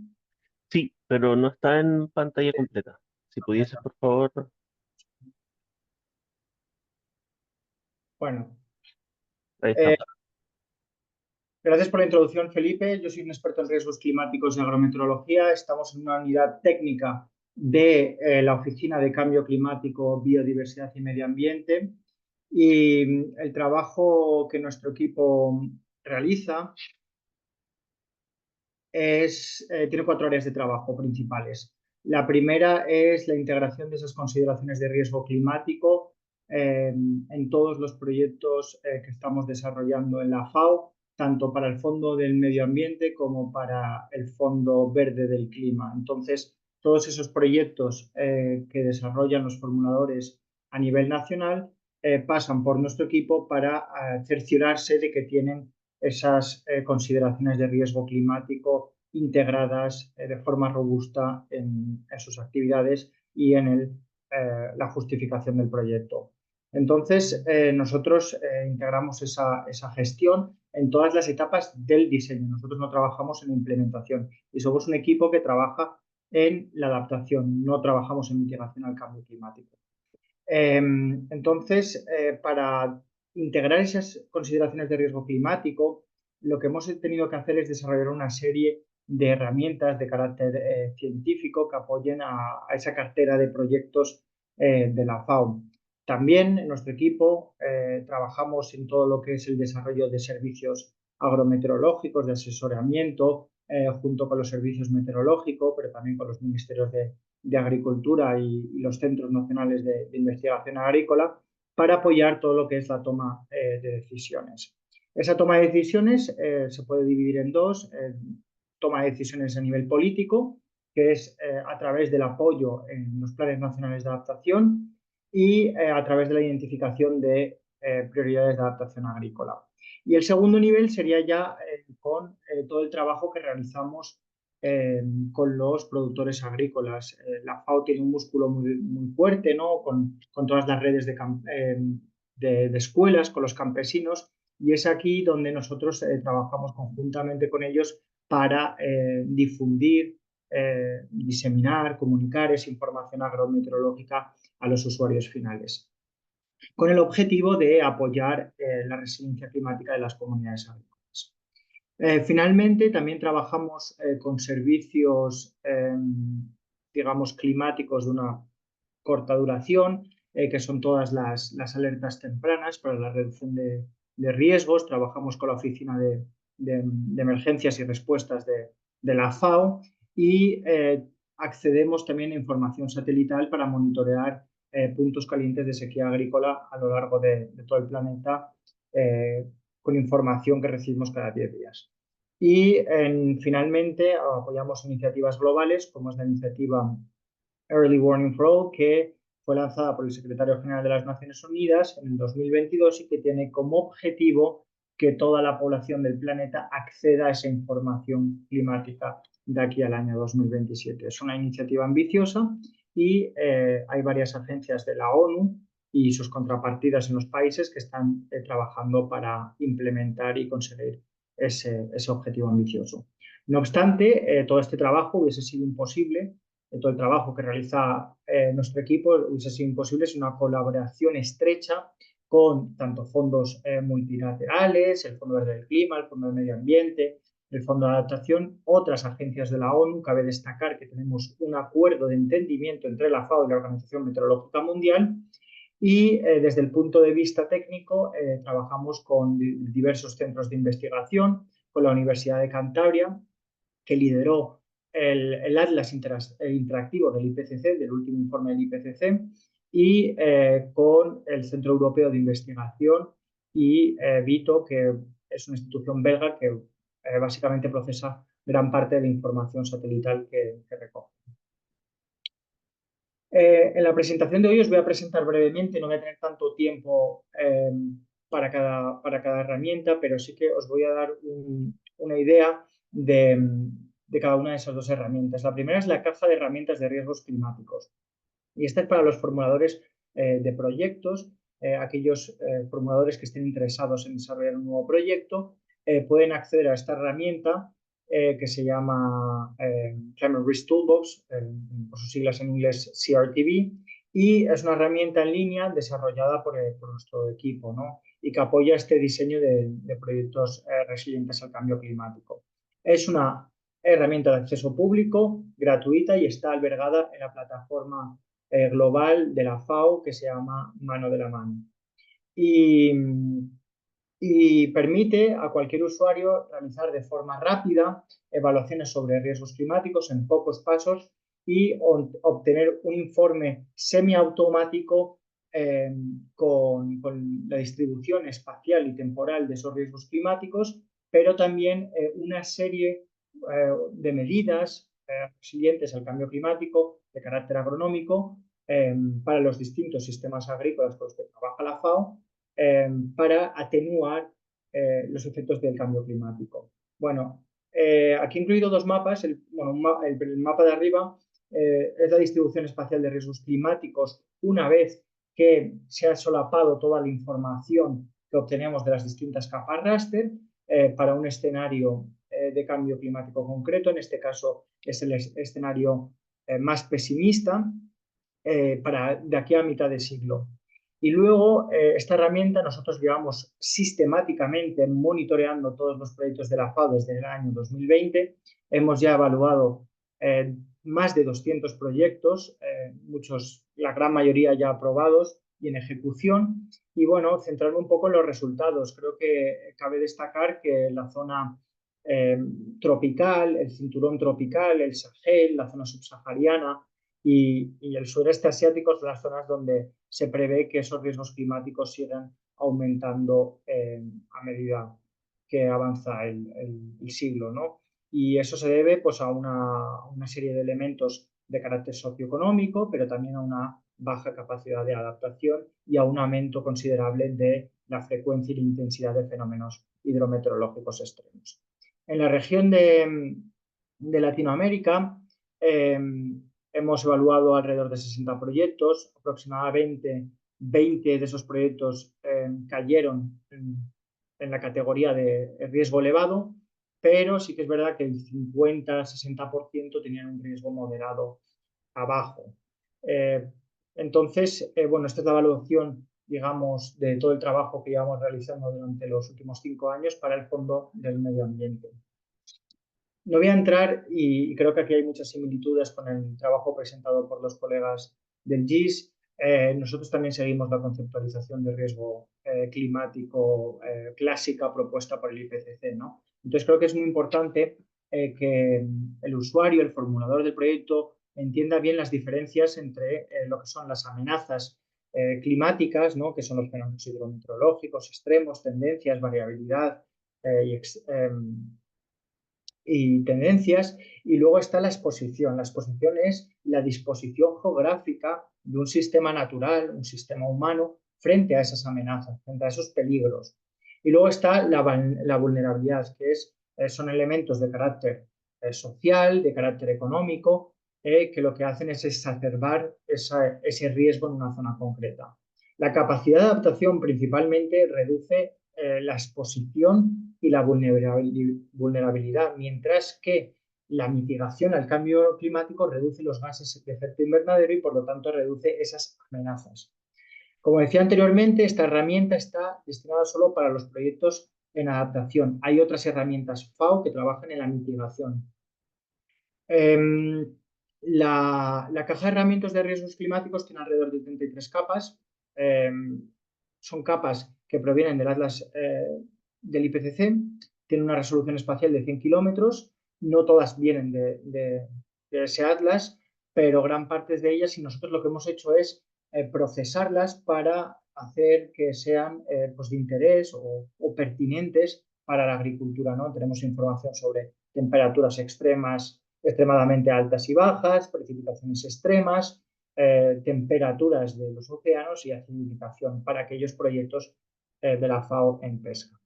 Sí, pero no está en pantalla completa. Si pudieses, por favor. Bueno, Ahí está. gracias por la introducción, Felipe. Yo soy un experto en riesgos climáticos y agrometeorología. Estamos en una unidad técnica de la Oficina de Cambio Climático, Biodiversidad y Medio Ambiente. Y el trabajo que nuestro equipo realiza tiene 4 áreas de trabajo principales. La primera es la integración de esas consideraciones de riesgo climático en todos los proyectos que estamos desarrollando en la FAO, tanto para el Fondo del Medio Ambiente como para el Fondo Verde del Clima. Entonces, todos esos proyectos que desarrollan los formuladores a nivel nacional pasan por nuestro equipo para cerciorarse de que tienen esas consideraciones de riesgo climático integradas de forma robusta en sus actividades y en la justificación del proyecto. Entonces, nosotros integramos esa gestión en todas las etapas del diseño. Nosotros no trabajamos en implementación y somos un equipo que trabaja en la adaptación, no trabajamos en mitigación al cambio climático. Entonces, para integrar esas consideraciones de riesgo climático, lo que hemos tenido que hacer es desarrollar una serie de herramientas de carácter científico que apoyen a esa cartera de proyectos de la FAO. También en nuestro equipo trabajamos en todo lo que es el desarrollo de servicios agrometeorológicos, de asesoramiento, junto con los servicios meteorológicos, pero también con los ministerios de Agricultura y los Centros Nacionales de Investigación Agrícola, para apoyar todo lo que es la toma de decisiones. Esa toma de decisiones se puede dividir en dos: toma de decisiones a nivel político, que es a través del apoyo en los planes nacionales de adaptación, y a través de la identificación de prioridades de adaptación agrícola. Y el segundo nivel sería ya con todo el trabajo que realizamos con los productores agrícolas. La FAO tiene un músculo muy fuerte, ¿no? Con todas las redes de escuelas, con los campesinos, y es aquí donde nosotros trabajamos conjuntamente con ellos para difundir, diseminar, comunicar esa información agrometeorológica a los usuarios finales, con el objetivo de apoyar la resiliencia climática de las comunidades agrícolas. Finalmente, también trabajamos con servicios, digamos, climáticos de una corta duración, que son todas las alertas tempranas para la reducción de riesgos. Trabajamos con la Oficina de Emergencias y Respuestas de la FAO, y accedemos también a información satelital para monitorear puntos calientes de sequía agrícola a lo largo de todo el planeta, con información que recibimos cada 10 días. Y finalmente apoyamos iniciativas globales, como es la iniciativa Early Warning for All, que fue lanzada por el Secretario General de las Naciones Unidas en el 2022 y que tiene como objetivo que toda la población del planeta acceda a esa información climática de aquí al año 2027. Es una iniciativa ambiciosa y hay varias agencias de la ONU y sus contrapartidas en los países que están trabajando para implementar y conseguir ese objetivo ambicioso. No obstante, todo este trabajo hubiese sido imposible, todo el trabajo que realiza nuestro equipo hubiese sido imposible sin una colaboración estrecha con tanto fondos multilaterales, el Fondo Verde del Clima, el Fondo del Medio Ambiente, el Fondo de Adaptación, otras agencias de la ONU. Cabe destacar que tenemos un acuerdo de entendimiento entre la FAO y la Organización Meteorológica Mundial, y desde el punto de vista técnico trabajamos con diversos centros de investigación, con la Universidad de Cantabria, que lideró el Atlas Interactivo del IPCC, del último informe del IPCC, y con el Centro Europeo de Investigación y VITO, que es una institución belga que básicamente procesa gran parte de la información satelital que recoge. En la presentación de hoy os voy a presentar brevemente, no voy a tener tanto tiempo para cada herramienta, pero sí que os voy a dar una idea de cada una de esas dos herramientas. La primera es la caja de herramientas de riesgos climáticos, y esta es para los formuladores de proyectos. Aquellos formuladores que estén interesados en desarrollar un nuevo proyecto pueden acceder a esta herramienta que se llama Climate Risk Toolbox, por sus siglas en inglés CRTV, y es una herramienta en línea desarrollada por nuestro equipo, ¿no? Y que apoya este diseño de proyectos resilientes al cambio climático. Es una herramienta de acceso público, gratuita, y está albergada en la plataforma global de la FAO que se llama Mano de la Mano. Y permite a cualquier usuario realizar de forma rápida evaluaciones sobre riesgos climáticos en pocos pasos y obtener un informe semiautomático con la distribución espacial y temporal de esos riesgos climáticos, pero también una serie de medidas resilientes al cambio climático de carácter agronómico para los distintos sistemas agrícolas con los que trabaja la FAO, para atenuar los efectos del cambio climático. Bueno, aquí he incluido dos mapas. El mapa de arriba es la distribución espacial de riesgos climáticos una vez que se ha solapado toda la información que obtenemos de las distintas capas raster para un escenario de cambio climático concreto. En este caso es el escenario más pesimista para de aquí a mitad de siglo. Y luego esta herramienta nosotros llevamos sistemáticamente monitoreando todos los proyectos de la FAO desde el año 2020. Hemos ya evaluado más de 200 proyectos, la gran mayoría ya aprobados y en ejecución. Y bueno, centrarme un poco en los resultados. Creo que cabe destacar que la zona tropical, el cinturón tropical, el Sahel, la zona subsahariana, y el sureste asiático son las zonas donde se prevé que esos riesgos climáticos sigan aumentando a medida que avanza el siglo, ¿no? Y eso se debe pues, a una serie de elementos de carácter socioeconómico, pero también a una baja capacidad de adaptación y a un aumento considerable de la frecuencia y la intensidad de fenómenos hidrometeorológicos extremos. En la región de Latinoamérica hemos evaluado alrededor de 60 proyectos, aproximadamente 20 de esos proyectos cayeron en la categoría de riesgo elevado, pero sí que es verdad que el 50-60% tenían un riesgo moderado abajo. Entonces, bueno, esta es la evaluación, digamos, de todo el trabajo que llevamos realizando durante los últimos 5 años para el Fondo del Medio Ambiente. No voy a entrar, y creo que aquí hay muchas similitudes con el trabajo presentado por los colegas del GIS. Nosotros también seguimos la conceptualización de riesgo climático clásica propuesta por el IPCC, ¿no? Entonces creo que es muy importante que el usuario, el formulador del proyecto, entienda bien las diferencias entre lo que son las amenazas climáticas, ¿no? Que son los fenómenos hidrometeorológicos extremos, tendencias, variabilidad y tendencias, y luego está la exposición. La exposición es la disposición geográfica de un sistema natural, un sistema humano, frente a esas amenazas, frente a esos peligros. Y luego está la vulnerabilidad, que son elementos de carácter social, de carácter económico, que lo que hacen es exacerbar ese riesgo en una zona concreta. La capacidad de adaptación principalmente reduce la exposición y la vulnerabilidad, mientras que la mitigación al cambio climático reduce los gases de efecto invernadero y por lo tanto reduce esas amenazas. Como decía anteriormente, esta herramienta está destinada solo para los proyectos en adaptación. Hay otras herramientas FAO que trabajan en la mitigación. La caja de herramientas de riesgos climáticos tiene alrededor de 33 capas. Son capas que provienen del Atlas del IPCC, tiene una resolución espacial de 100 kilómetros, no todas vienen de ese Atlas, pero gran parte de ellas, y nosotros lo que hemos hecho es procesarlas para hacer que sean pues de interés o pertinentes para la agricultura, ¿no? Tenemos información sobre temperaturas extremadamente altas y bajas, precipitaciones extremas, temperaturas de los océanos y acidificación para aquellos proyectos de la FAO en pesca.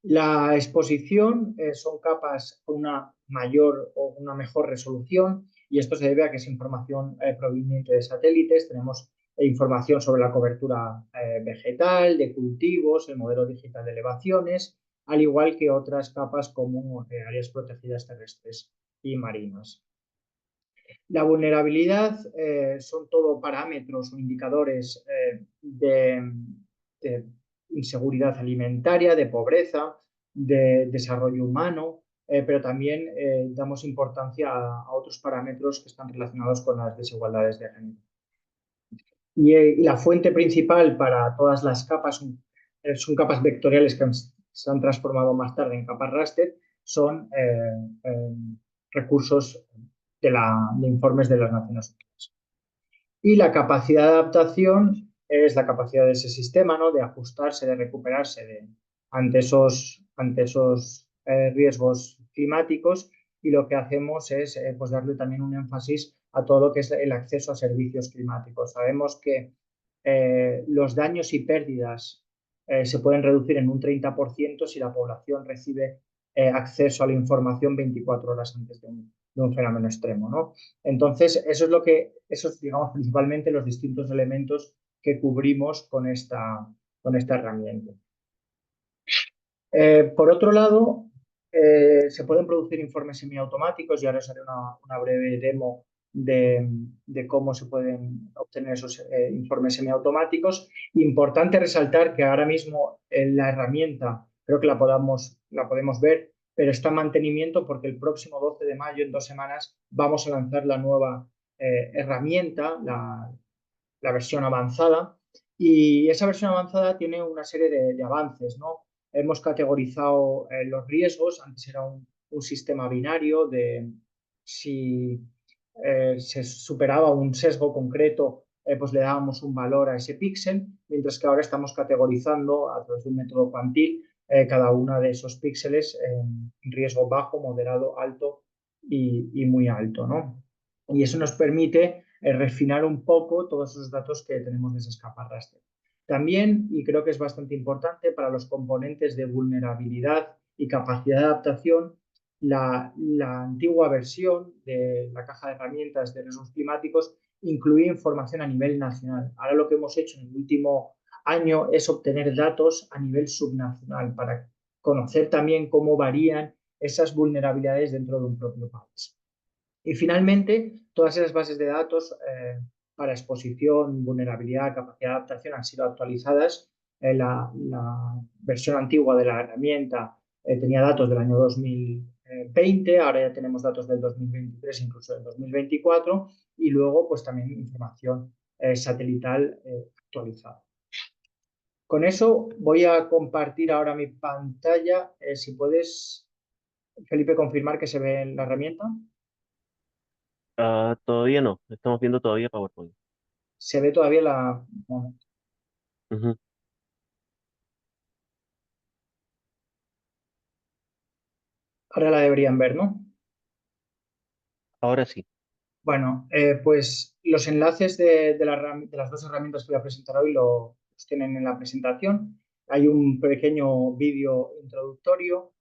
La exposición son capas con una mayor o una mejor resolución, y esto se debe a que es información proveniente de satélites. Tenemos información sobre la cobertura vegetal, de cultivos, el modelo digital de elevaciones, al igual que otras capas como áreas protegidas terrestres y marinas. La vulnerabilidad son todo parámetros o indicadores de inseguridad alimentaria, de pobreza, de desarrollo humano, pero también damos importancia a otros parámetros que están relacionados con las desigualdades de género. Y la fuente principal para todas las capas son capas vectoriales que se han transformado más tarde en capas raster, son recursos de informes de las Naciones Unidas. Y la capacidad de adaptación es la capacidad de ese sistema, ¿no? De ajustarse, de recuperarse ante esos riesgos climáticos, y lo que hacemos es pues darle también un énfasis a todo lo que es el acceso a servicios climáticos. Sabemos que los daños y pérdidas se pueden reducir en un 30% si la población recibe acceso a la información 24 horas antes de un fenómeno extremo, ¿no? Entonces, esos digamos, principalmente los distintos elementos que cubrimos con esta herramienta. Por otro lado, se pueden producir informes semiautomáticos, y ahora os haré una breve demo de cómo se pueden obtener esos informes semiautomáticos. Importante resaltar que ahora mismo la herramienta, creo que la podemos ver, pero está en mantenimiento porque el próximo 12 de mayo, en 2 semanas, vamos a lanzar la nueva herramienta, la versión avanzada, y esa versión avanzada tiene una serie de avances, ¿no? Hemos categorizado los riesgos. Antes era un sistema binario de si se superaba un sesgo concreto, pues le dábamos un valor a ese píxel, mientras que ahora estamos categorizando a través de un método cuantil cada uno de esos píxeles en riesgo bajo, moderado, alto y muy alto, ¿no? Y eso nos permite refinar un poco todos esos datos que tenemos de esas capas raster. También, y creo que es bastante importante, para los componentes de vulnerabilidad y capacidad de adaptación, la antigua versión de la caja de herramientas de riesgos climáticos incluía información a nivel nacional. Ahora lo que hemos hecho en el último año es obtener datos a nivel subnacional para conocer también cómo varían esas vulnerabilidades dentro de un propio país. Y finalmente, todas esas bases de datos para exposición, vulnerabilidad, capacidad de adaptación han sido actualizadas. La versión antigua de la herramienta tenía datos del año 2020, ahora ya tenemos datos del 2023, incluso del 2024, y luego pues también información satelital actualizada. Con eso voy a compartir ahora mi pantalla. Si puedes, Felipe, confirmar que se ve la herramienta. Todavía no, estamos viendo todavía PowerPoint. Se ve todavía la... Bueno, Ujú. ahora la deberían ver, ¿no? Ahora sí. Bueno, pues los enlaces de las dos herramientas que voy a presentar hoy los tienen en la presentación. Hay un pequeño vídeo introductorio.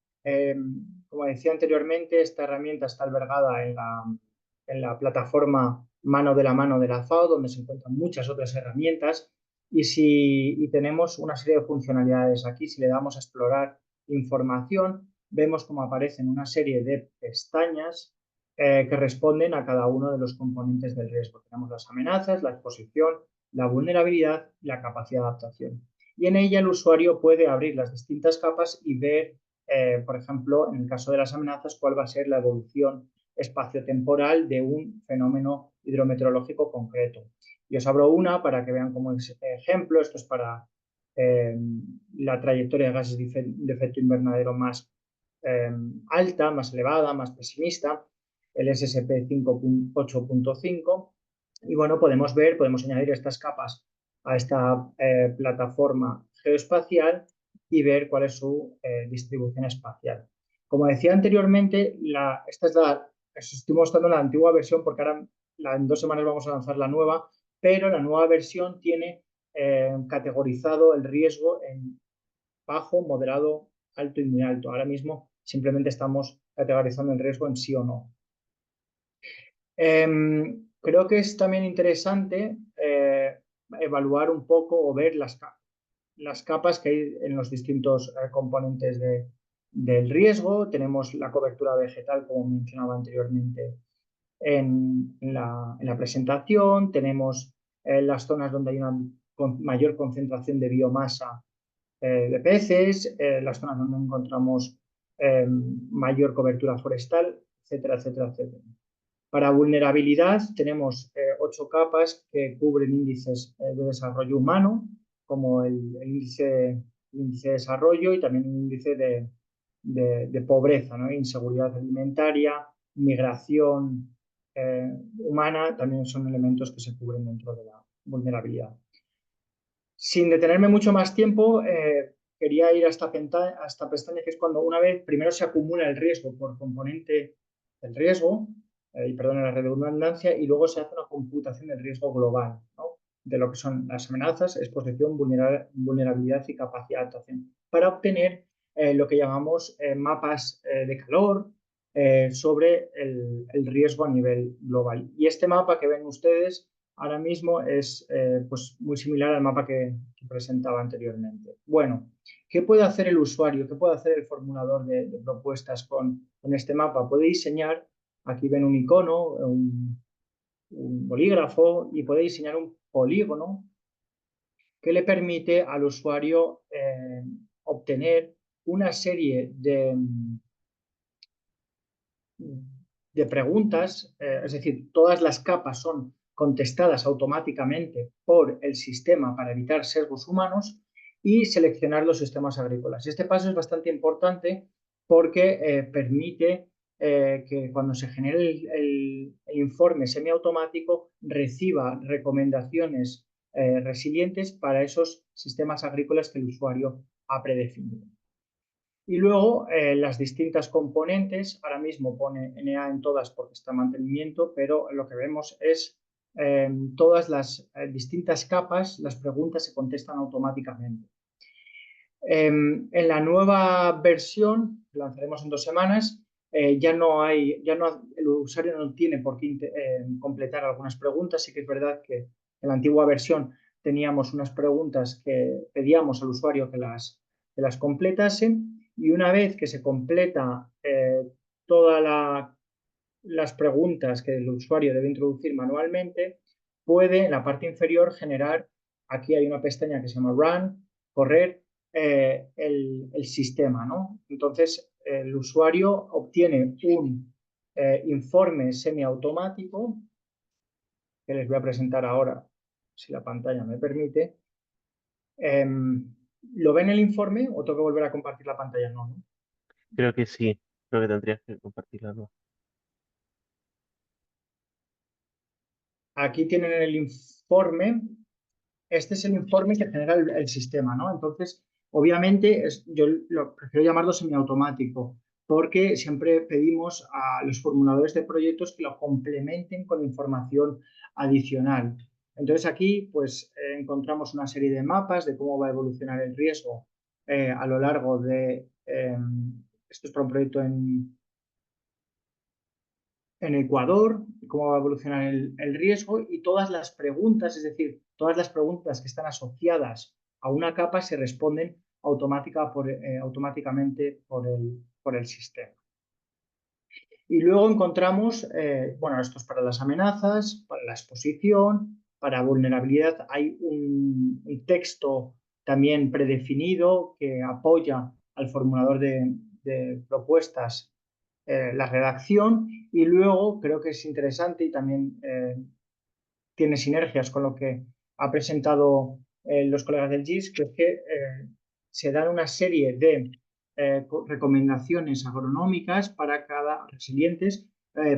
Como decía anteriormente, esta herramienta está albergada en la plataforma Mano de la FAO, donde se encuentran muchas otras herramientas. Y tenemos una serie de funcionalidades aquí. Si le damos a explorar información, vemos cómo aparecen una serie de pestañas que responden a cada uno de los componentes del riesgo. Tenemos las amenazas, la exposición, la vulnerabilidad y la capacidad de adaptación. Y en ella el usuario puede abrir las distintas capas y ver, por ejemplo, en el caso de las amenazas, cuál va a ser la evolución espaciotemporal de un fenómeno hidrometeorológico concreto. Y os abro una para que vean como ejemplo. Esto es para la trayectoria de gases de efecto invernadero más alta, más elevada, más pesimista, el SSP 8.5. Y bueno, podemos añadir estas capas a esta plataforma geoespacial y ver cuál es su distribución espacial. Como decía anteriormente, os estoy mostrando la antigua versión porque ahora en 2 semanas vamos a lanzar la nueva, pero la nueva versión tiene categorizado el riesgo en bajo, moderado, alto y muy alto. Ahora mismo simplemente estamos categorizando el riesgo en sí o no. Creo que es también interesante evaluar un poco o ver las capas que hay en los distintos componentes del riesgo. Tenemos la cobertura vegetal, como mencionaba anteriormente en la presentación. Tenemos las zonas donde hay una mayor concentración de biomasa de peces, las zonas donde encontramos mayor cobertura forestal, etcétera, etcétera, etcétera. Para vulnerabilidad tenemos 8 capas que cubren índices de desarrollo humano, como el índice de desarrollo y también el índice de pobreza, ¿no? Inseguridad alimentaria, migración humana, también son elementos que se cubren dentro de la vulnerabilidad. Sin detenerme mucho más tiempo, quería ir a esta pestaña, que es cuando una vez primero se acumula el riesgo por componente del riesgo, y perdón la redundancia, y luego se hace una computación del riesgo global, ¿no? De lo que son las amenazas, exposición, vulnerabilidad y capacidad de adaptación, para obtener lo que llamamos mapas de calor sobre el riesgo a nivel global. Y este mapa que ven ustedes ahora mismo es pues muy similar al mapa que presentaba anteriormente. Bueno, ¿qué puede hacer el usuario? ¿Qué puede hacer el formulador de propuestas con este mapa? Puede diseñar, aquí ven un icono, un bolígrafo, y puede diseñar un polígono que le permite al usuario obtener una serie de preguntas, es decir, todas las capas son contestadas automáticamente por el sistema para evitar sesgos humanos y seleccionar los sistemas agrícolas. Este paso es bastante importante porque permite que cuando se genere el informe semiautomático reciba recomendaciones resilientes para esos sistemas agrícolas que el usuario ha predefinido. Y luego las distintas componentes, ahora mismo pone NA en todas porque está en mantenimiento, pero lo que vemos es todas las distintas capas, las preguntas se contestan automáticamente. En la nueva versión, que lanzaremos en 2 semanas, el usuario no tiene por qué completar algunas preguntas. Sí que es verdad que en la antigua versión teníamos unas preguntas que pedíamos al usuario que las completase, y una vez que se completa todas las preguntas que el usuario debe introducir manualmente, puede en la parte inferior generar, aquí hay una pestaña que se llama Run, correr el sistema, ¿no? Entonces, el usuario obtiene un informe semiautomático que les voy a presentar ahora, si la pantalla me permite. ¿Lo ven el informe o tengo que volver a compartir la pantalla? No, ¿no? Creo que sí, creo que tendrías que compartirla, ¿no? Aquí tienen el informe. Este es el informe que genera el sistema, ¿no? Entonces, obviamente, yo lo prefiero llamarlo semiautomático, porque siempre pedimos a los formuladores de proyectos que lo complementen con información adicional. Entonces, aquí, pues, encontramos una serie de mapas de cómo va a evolucionar el riesgo a lo largo de... esto es para un proyecto en Ecuador, cómo va a evolucionar el riesgo, y todas las preguntas, es decir, todas las preguntas que están asociadas a una capa se responden automáticamente por el sistema. Y luego encontramos, bueno, esto es para las amenazas, para la exposición, para vulnerabilidad. Hay un texto también predefinido que apoya al formulador de propuestas la redacción, y luego creo que es interesante y también tiene sinergias con lo que ha presentado los colegas del GIS, que es que se dan una serie de recomendaciones agronómicas resilientes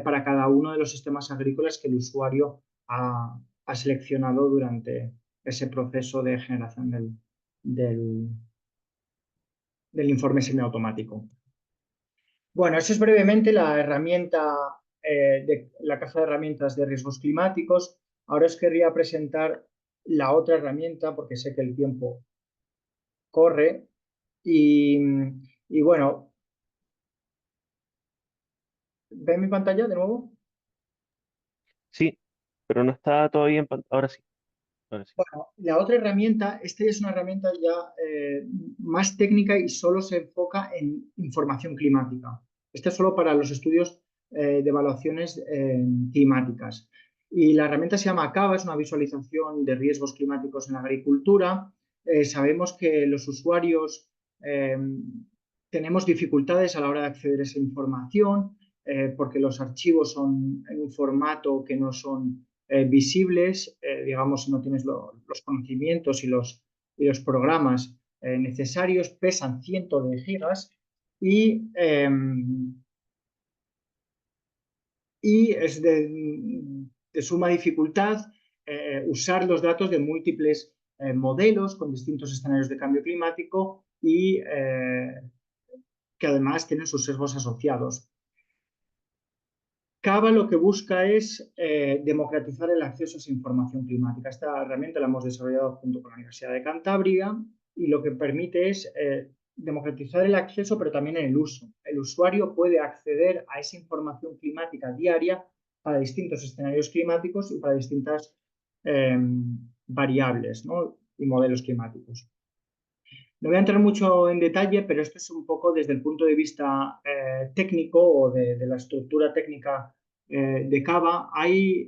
para cada uno de los sistemas agrícolas que el usuario ha seleccionado durante ese proceso de generación del informe semiautomático. Bueno, eso es brevemente la herramienta de la caja de herramientas de riesgos climáticos. Ahora os querría presentar la otra herramienta porque sé que el tiempo corre y bueno, ¿ven mi pantalla de nuevo? Sí, pero no está todavía en pantalla. Ahora sí, ahora sí. Bueno, la otra herramienta, esta es una herramienta ya más técnica y solo se enfoca en información climática. Esta es solo para los estudios de evaluaciones climáticas. Y la herramienta se llama CAVA, es una visualización de riesgos climáticos en la agricultura. Sabemos que los usuarios tenemos dificultades a la hora de acceder a esa información porque los archivos son en un formato que no son visibles, digamos, si no tienes los conocimientos y los programas necesarios, pesan cientos de gigas y es de suma dificultad usar los datos de múltiples modelos con distintos escenarios de cambio climático y que además tienen sus sesgos asociados. CAVA lo que busca es democratizar el acceso a esa información climática. Esta herramienta la hemos desarrollado junto con la Universidad de Cantabria y lo que permite es democratizar el acceso, pero también el uso. El usuario puede acceder a esa información climática diaria para distintos escenarios climáticos y para distintas variables, ¿no? Y modelos climáticos. No voy a entrar mucho en detalle, pero esto es un poco desde el punto de vista técnico o de la estructura técnica de CAVA.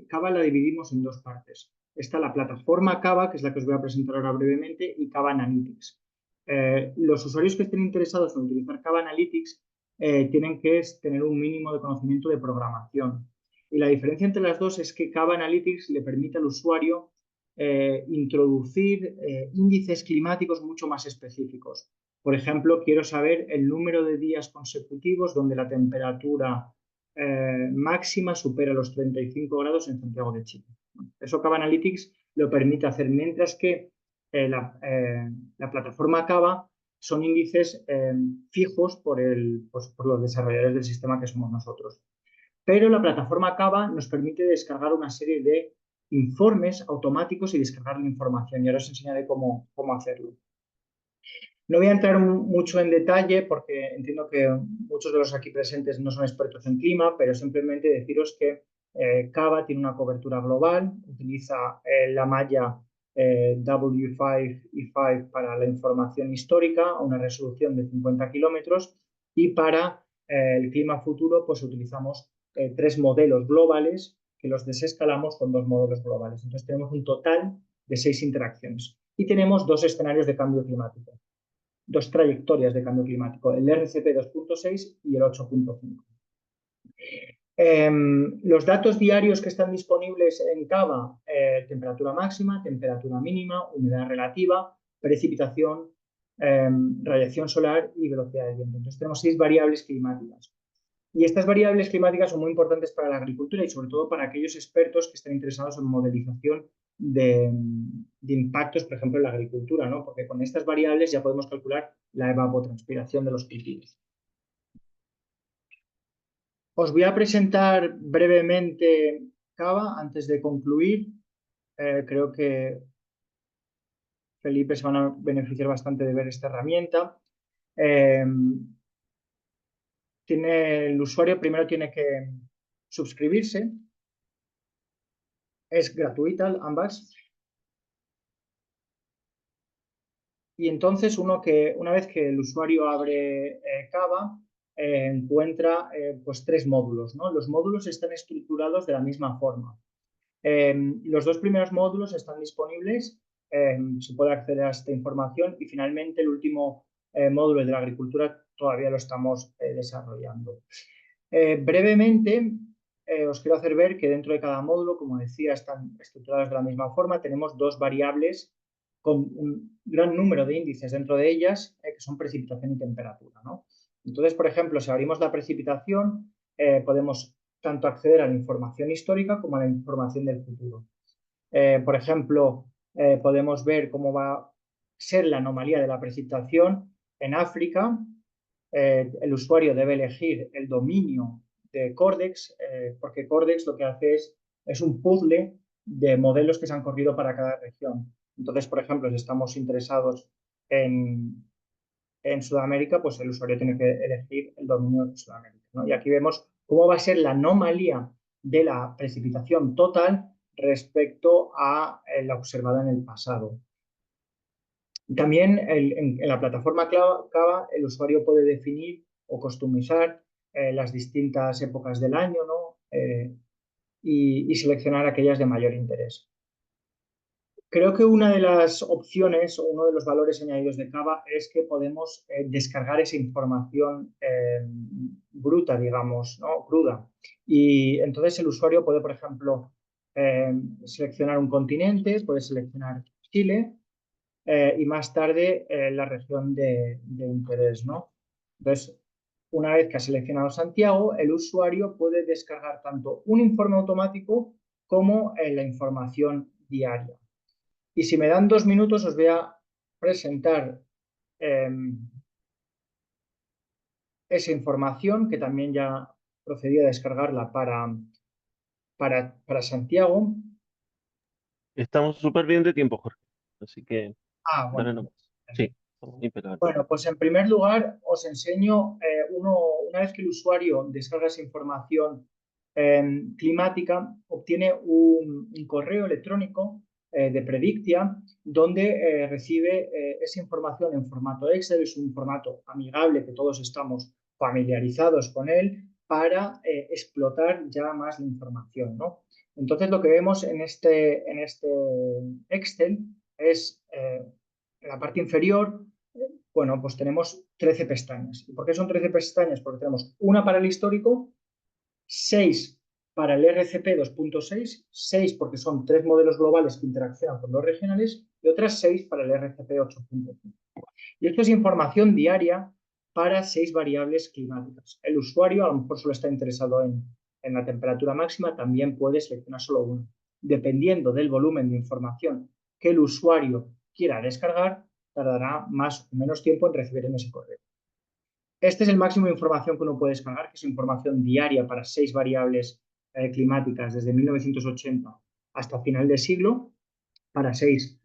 CAVA la dividimos en 2 partes. Está la plataforma CAVA, que es la que os voy a presentar ahora brevemente, y CAVA Analytics. Los usuarios que estén interesados en utilizar CAVA Analytics tienen que tener un mínimo de conocimiento de programación. Y la diferencia entre las dos es que CAVA Analytics le permite al usuario introducir índices climáticos mucho más específicos. Por ejemplo, quiero saber el número de días consecutivos donde la temperatura máxima supera los 35 grados en Santiago de Chile. Eso Cava Analytics lo permite hacer, mientras que la plataforma Cava son índices fijos por los desarrolladores del sistema que somos nosotros. Pero la plataforma Cava nos permite descargar una serie de informes automáticos y descargar la información. Y ahora os enseñaré cómo hacerlo. No voy a entrar mucho en detalle porque entiendo que muchos de los aquí presentes no son expertos en clima, pero simplemente deciros que Cava tiene una cobertura global, utiliza la malla W5E5 para la información histórica a una resolución de 50 kilómetros, y para el clima futuro pues utilizamos 3 modelos globales que los desescalamos con 2 modelos globales. Entonces tenemos un total de 6 interacciones y tenemos 2 escenarios de cambio climático. 2 trayectorias de cambio climático, el RCP 2.6 y el 8.5. Los datos diarios que están disponibles en Cava, temperatura máxima, temperatura mínima, humedad relativa, precipitación, radiación solar y velocidad del viento. Entonces tenemos 6 variables climáticas. Y estas variables climáticas son muy importantes para la agricultura y sobre todo para aquellos expertos que están interesados en modelización de impactos, por ejemplo, en la agricultura, ¿no? Porque con estas variables ya podemos calcular la evapotranspiración de los cultivos. Os voy a presentar brevemente Cava antes de concluir. Creo que Felipe se van a beneficiar bastante de ver esta herramienta. El usuario primero tiene que suscribirse. Es gratuita ambas. Y entonces una vez que el usuario abre Cava, encuentra pues 3 módulos, ¿no? Los módulos están estructurados de la misma forma. Los 2 primeros módulos están disponibles, se puede acceder a esta información, y finalmente el último módulo de la agricultura todavía lo estamos desarrollando. Brevemente, os quiero hacer ver que dentro de cada módulo, como decía, están estructurados de la misma forma. Tenemos 2 variables con un gran número de índices dentro de ellas, que son precipitación y temperatura, ¿no? Entonces, por ejemplo, si abrimos la precipitación, podemos tanto acceder a la información histórica como a la información del futuro. Por ejemplo, podemos ver cómo va a ser la anomalía de la precipitación en África. El usuario debe elegir el dominio de Cordex, porque Cordex lo que hace es un puzzle de modelos que se han corrido para cada región. Entonces, por ejemplo, si estamos interesados en Sudamérica, pues el usuario tiene que elegir el dominio de Sudamérica, ¿no? Y aquí vemos cómo va a ser la anomalía de la precipitación total respecto a la observada en el pasado. También en la plataforma Cava el usuario puede definir o customizar las distintas épocas del año, ¿no? Y seleccionar aquellas de mayor interés. Creo que una de las opciones o uno de los valores añadidos de Cava es que podemos descargar esa información bruta, digamos, ¿no? Cruda. Y entonces el usuario puede, por ejemplo, seleccionar un continente, puede seleccionar Chile y más tarde la región de interés, ¿no? Entonces, una vez que ha seleccionado Santiago, el usuario puede descargar tanto un informe automático como la información diaria. Y si me dan 2 minutos, os voy a presentar esa información, que también ya procedí a descargarla para Santiago. Estamos súper bien de tiempo, Jorge. Así que, dale Bueno. nomás. Sí, estamos impecables. Bueno, pues en primer lugar os enseño, una vez que el usuario descarga esa información climática, obtiene un correo electrónico de Predictia, donde recibe esa información en formato Excel. Es un formato amigable que todos estamos familiarizados con él para explotar ya más la información, ¿no? Entonces lo que vemos en este Excel es en la parte inferior. Bueno, pues tenemos 13 pestañas. ¿Y por qué son 13 pestañas? Porque tenemos una para el histórico, 6 para el RCP 2.6, 6 porque son 3 modelos globales que interaccionan con 2 regionales, y otras 6 para el RCP 8.5. Y esto es información diaria para 6 variables climáticas. El usuario a lo mejor solo está interesado en la temperatura máxima, también puede seleccionar solo una. Dependiendo del volumen de información que el usuario quiera descargar, tardará más o menos tiempo en recibir en ese correo. Este es el máximo de información que uno puede descargar, que es información diaria para 6 variables climáticas desde 1980 hasta final de siglo, para 6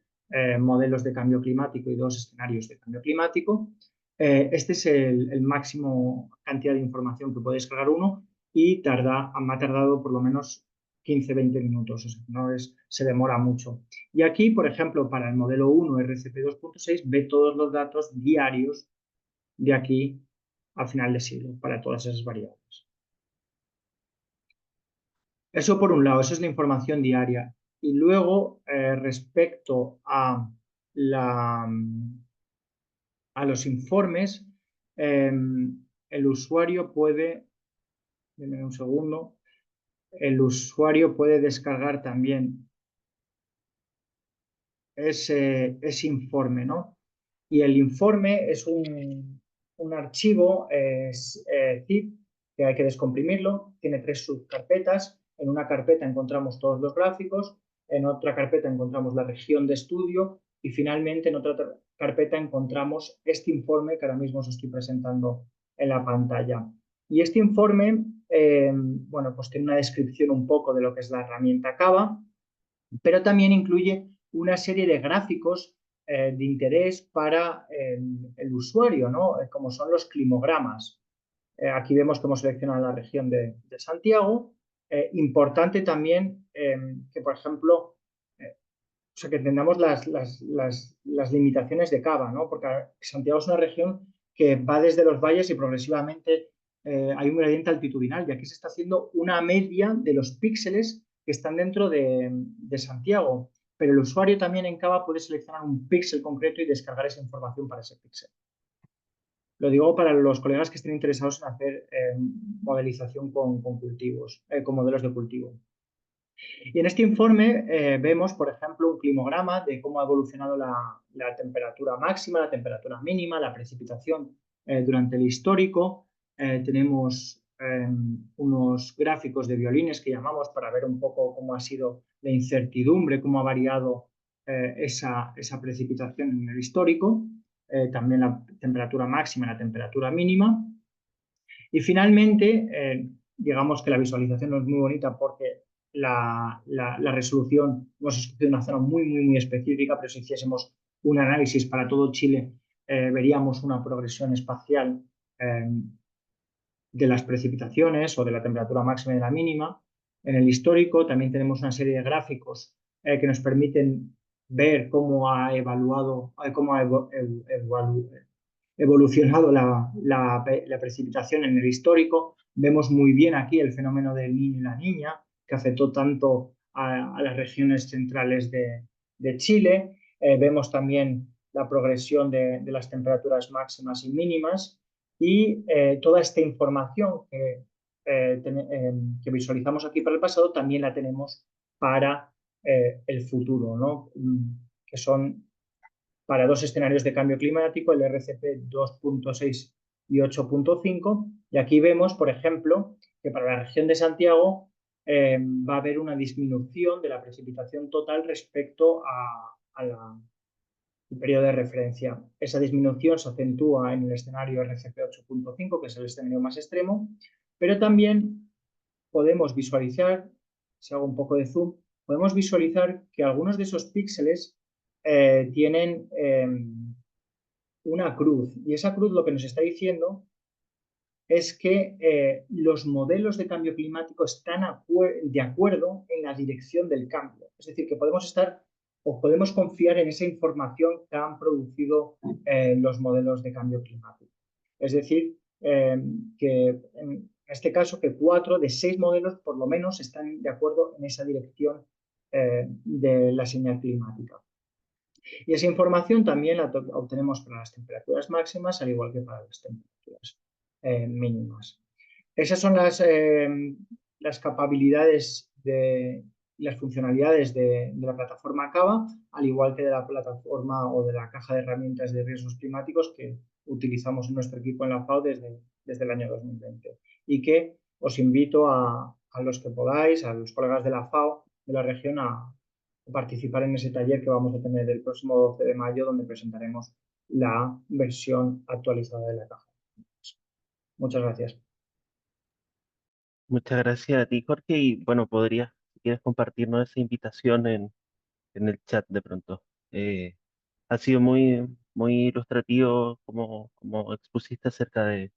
modelos de cambio climático y 2 escenarios de cambio climático. Este es el máximo cantidad de información que puede descargar uno y me ha tardado por lo menos 15-20 minutos, o sea, se demora mucho. Y aquí, por ejemplo, para el modelo 1 RCP 2.6 ve todos los datos diarios de aquí al final de siglo para todas esas variables. Eso por un lado, eso es la información diaria. Y luego, respecto a los informes, el usuario puede, denme un segundo, el usuario puede descargar también ese informe, ¿no? Y el informe es un archivo zip que hay que descomprimirlo, tiene 3 subcarpetas. En una carpeta encontramos todos los gráficos, en otra carpeta encontramos la región de estudio y finalmente en otra carpeta encontramos este informe que ahora mismo os estoy presentando en la pantalla. Y este informe, bueno, pues tiene una descripción un poco de lo que es la herramienta Cava, pero también incluye una serie de gráficos de interés para el usuario, ¿no? Como son los climogramas. Aquí vemos que hemos seleccionado la región de Santiago. Importante también que, por ejemplo, o sea, que entendamos las limitaciones de Cava, ¿no? Porque Santiago es una región que va desde los valles y progresivamente hay un gradiente altitudinal y aquí se está haciendo una media de los píxeles que están dentro de Santiago. Pero el usuario también en Cava puede seleccionar un píxel concreto y descargar esa información para ese píxel. Lo digo para los colegas que estén interesados en hacer modelización con cultivos, con modelos de cultivo. Y en este informe vemos, por ejemplo, un climograma de cómo ha evolucionado la temperatura máxima, la temperatura mínima, la precipitación durante el histórico. Tenemos unos gráficos de violines que llamamos para ver un poco cómo ha sido la incertidumbre, cómo ha variado esa precipitación en el histórico. También la temperatura máxima y la temperatura mínima. Y finalmente, digamos que la visualización no es muy bonita porque la resolución, hemos escogido una zona muy específica, pero si hiciésemos un análisis para todo Chile, veríamos una progresión espacial de las precipitaciones o de la temperatura máxima y de la mínima. En el histórico también tenemos una serie de gráficos que nos permiten ver cómo ha evolucionado la precipitación en el histórico. Vemos muy bien aquí el fenómeno del Niño y la Niña, que afectó tanto a las regiones centrales de Chile. Vemos también la progresión de las temperaturas máximas y mínimas y toda esta información que visualizamos aquí para el pasado también la tenemos para el futuro, ¿no? Que son para 2 escenarios de cambio climático, el RCP 2.6 y 8.5. Y aquí vemos, por ejemplo, que para la región de Santiago va a haber una disminución de la precipitación total respecto al periodo de referencia. Esa disminución se acentúa en el escenario RCP 8.5, que es el escenario más extremo, pero también podemos visualizar, si hago un poco de zoom, podemos visualizar que algunos de esos píxeles tienen una cruz, y esa cruz lo que nos está diciendo es que los modelos de cambio climático están de acuerdo en la dirección del cambio. Es decir, que podemos estar o podemos confiar en esa información que han producido los modelos de cambio climático. Es decir, que en este caso que 4 de 6 modelos por lo menos están de acuerdo en esa dirección de la señal climática. Y esa información también la obtenemos para las temperaturas máximas, al igual que para las temperaturas mínimas. Esas son las capacidades y las funcionalidades de la plataforma Cava, al igual que de la plataforma o de la caja de herramientas de riesgos climáticos que utilizamos en nuestro equipo en la FAO desde el año 2020. Y que os invito a los que podáis, a los colegas de la FAO, de la región, a participar en ese taller que vamos a tener el próximo 12 de mayo, donde presentaremos la versión actualizada de la caja. Muchas gracias. Muchas gracias a ti, Jorge. Y bueno, podrías, si quieres, compartirnos esa invitación en el chat de pronto. Ha sido muy ilustrativo como expusiste acerca de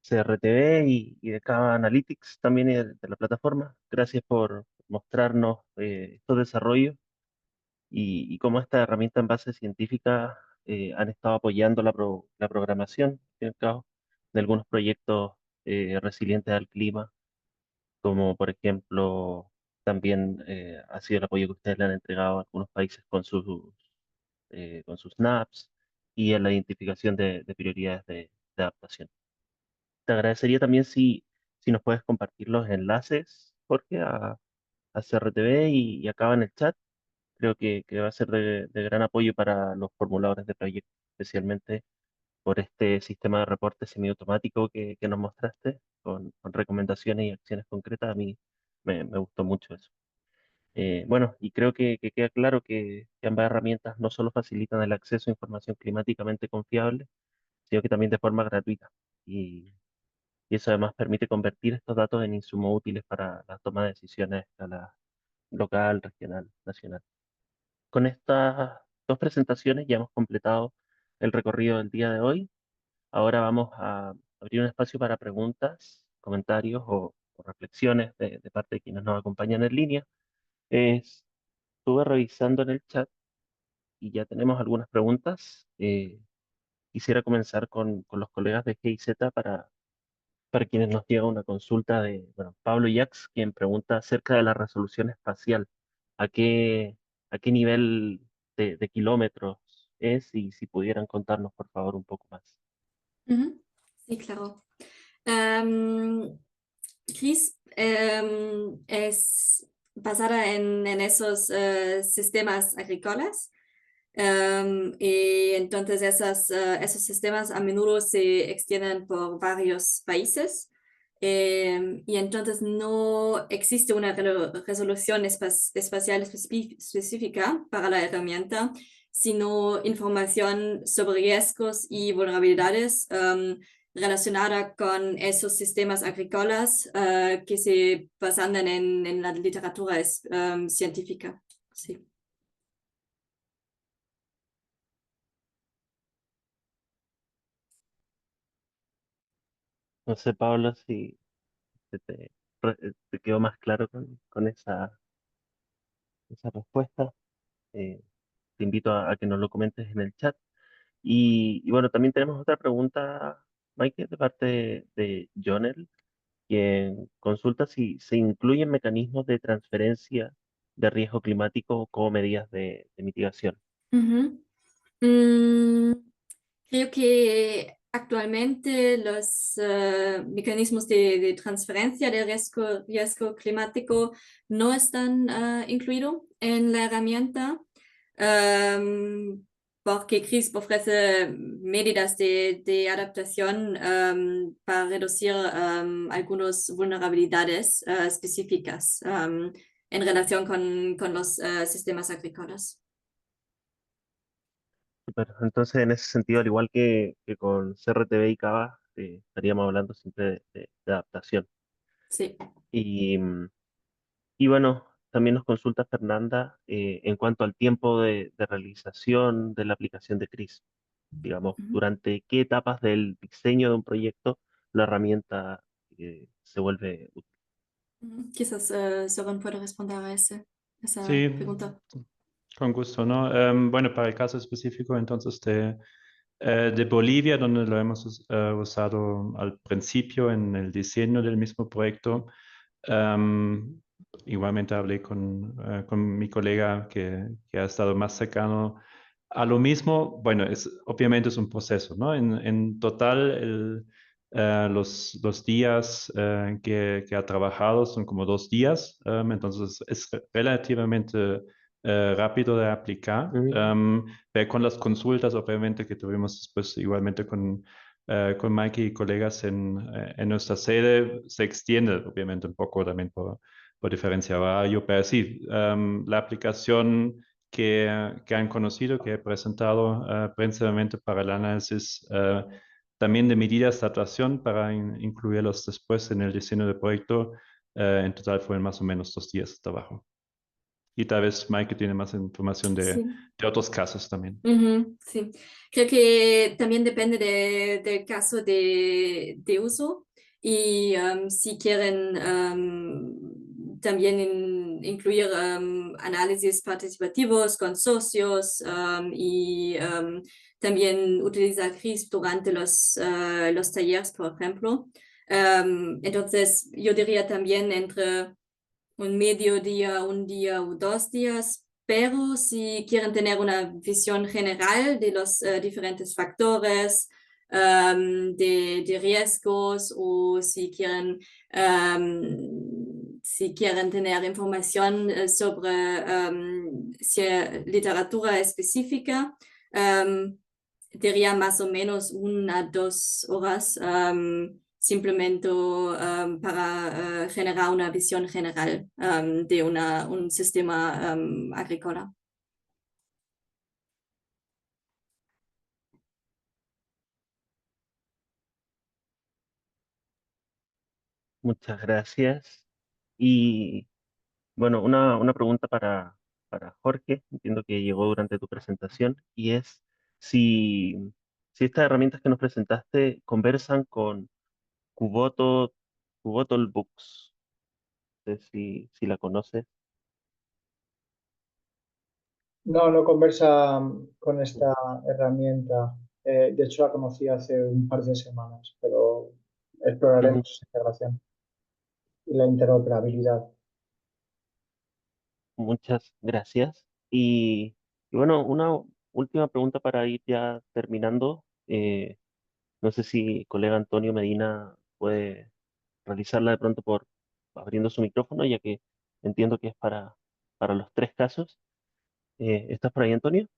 CRTV y de Kava Analytics también y de la plataforma. Gracias por mostrarnos estos desarrollos y cómo esta herramienta en base científica han estado apoyando la programación, al fin y al cabo, de algunos proyectos resilientes al clima, como por ejemplo también ha sido el apoyo que ustedes le han entregado a algunos países con sus NAPs y en la identificación de prioridades de adaptación. Te agradecería también si nos puedes compartir los enlaces, Jorge, a CRTV y acá en el chat. Creo que va a ser de gran apoyo para los formuladores de proyectos, especialmente por este sistema de reporte semiautomático que nos mostraste, con recomendaciones y acciones concretas. A mí me gustó mucho eso. Bueno, y creo que queda claro que ambas herramientas no solo facilitan el acceso a información climáticamente confiable, sino que también de forma gratuita. Y eso además permite convertir estos datos en insumos útiles para la toma de decisiones a escala local, regional, nacional. Con estas dos presentaciones ya hemos completado el recorrido del día de hoy. Ahora vamos a abrir un espacio para preguntas, comentarios o reflexiones de parte de quienes nos acompañan en línea. Estuve revisando en el chat y ya tenemos algunas preguntas. Quisiera comenzar con los colegas de GIZ para quienes nos llega una consulta de, bueno, Pablo Yax, quien pregunta acerca de la resolución espacial. ¿A a qué nivel de kilómetros es? Y si pudieran contarnos, por favor, un poco más. Sí, claro. Chris es basada en esos sistemas agrícolas. Y entonces esos sistemas a menudo se extienden por varios países. Y entonces no existe una resolución espacial específica para la herramienta, sino información sobre riesgos y vulnerabilidades relacionada con esos sistemas agrícolas que se basan en la literatura científica. Sí. No sé, Pablo, si te quedó más claro con esa respuesta. Eh, Te invito a que nos lo comentes en el chat. Y bueno, también tenemos otra pregunta, Mike, de parte de Jonel, quien consulta si se incluyen mecanismos de transferencia de riesgo climático como medidas de mitigación. Creo que actualmente los mecanismos de transferencia de riesgo climático no están incluidos en la herramienta. Porque CRISP ofrece medidas de adaptación para reducir algunas vulnerabilidades específicas en relación con los sistemas agrícolas. Super. Entonces, en ese sentido, al igual que con CRTV y Cava, estaríamos hablando siempre de adaptación. Sí. Y bueno, también nos consulta Fernanda en cuanto al tiempo de realización de la aplicación de CRISP. Digamos, durante qué etapas del diseño de un proyecto la herramienta se vuelve útil. Quizás Søren puede responder a esa Sí, pregunta. con gusto, ¿no? Bueno, para el caso específico entonces de Bolivia, donde lo hemos usado al principio en el diseño del mismo proyecto, igualmente hablé con mi colega que ha estado más cercano a lo mismo. Bueno, obviamente es un proceso, ¿no? En total, los días que ha trabajado son como 2 días, entonces es relativamente rápido de aplicar. Pero con las consultas, obviamente, que tuvimos después igualmente con Mike y colegas en nuestra sede, se extiende obviamente un poco también por diferencia horario, pero sí, la aplicación que han conocido, que he presentado principalmente para el análisis también de medidas de atracción para incluirlos después en el diseño del proyecto, en total fueron más o menos 2 días de trabajo. Y tal vez Mike tiene más información de otros casos también. Sí, creo que también depende del caso de uso y si quieren también incluir análisis participativos con socios y también utilizar CRISP durante los talleres, por ejemplo. Entonces, yo diría también entre un mediodía, un día o 2 días, pero si quieren tener una visión general de los diferentes factores de riesgos o si quieren tener información sobre literatura específica, diría más o menos 1 a 2 horas simplemente para generar una visión general de un sistema agrícola. Muchas gracias. Y bueno, una pregunta para Jorge, entiendo que llegó durante tu presentación, y es si estas herramientas que nos presentaste conversan con Cuboto, Cubotl Books. No sé si la conoces. No, no conversa con esta herramienta. De hecho, la conocí hace un par de semanas, pero exploraremos esa integración y la interoperabilidad. Muchas gracias. Y bueno, una última pregunta para ir ya terminando. No sé si el colega Antonio Medina puede realizarla de pronto por abriendo su micrófono, ya que entiendo que es para los 3 casos. ¿Estás por ahí, Antonio?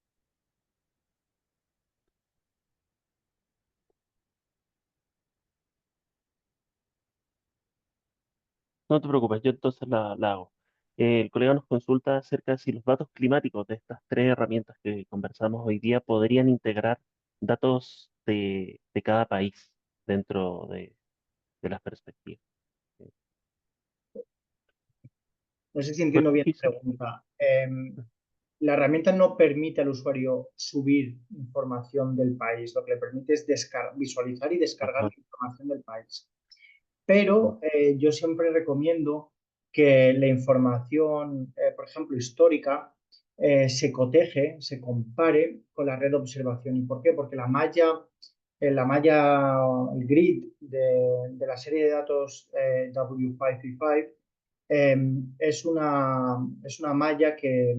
No te preocupes, yo entonces la hago. El colega nos consulta acerca de si los datos climáticos de estas 3 herramientas que conversamos hoy día podrían integrar datos de cada país dentro de las perspectivas. No sé si entiendo Jorge, bien la quizás. pregunta. La herramienta no permite al usuario subir información del país, lo que le permite es visualizar y descargar la Ajá. información del país. Pero yo siempre recomiendo que la información, por ejemplo, histórica, se coteje, se compare con la red de observación. ¿Y por qué? Porque la malla, el grid de la serie de datos W535 es una malla que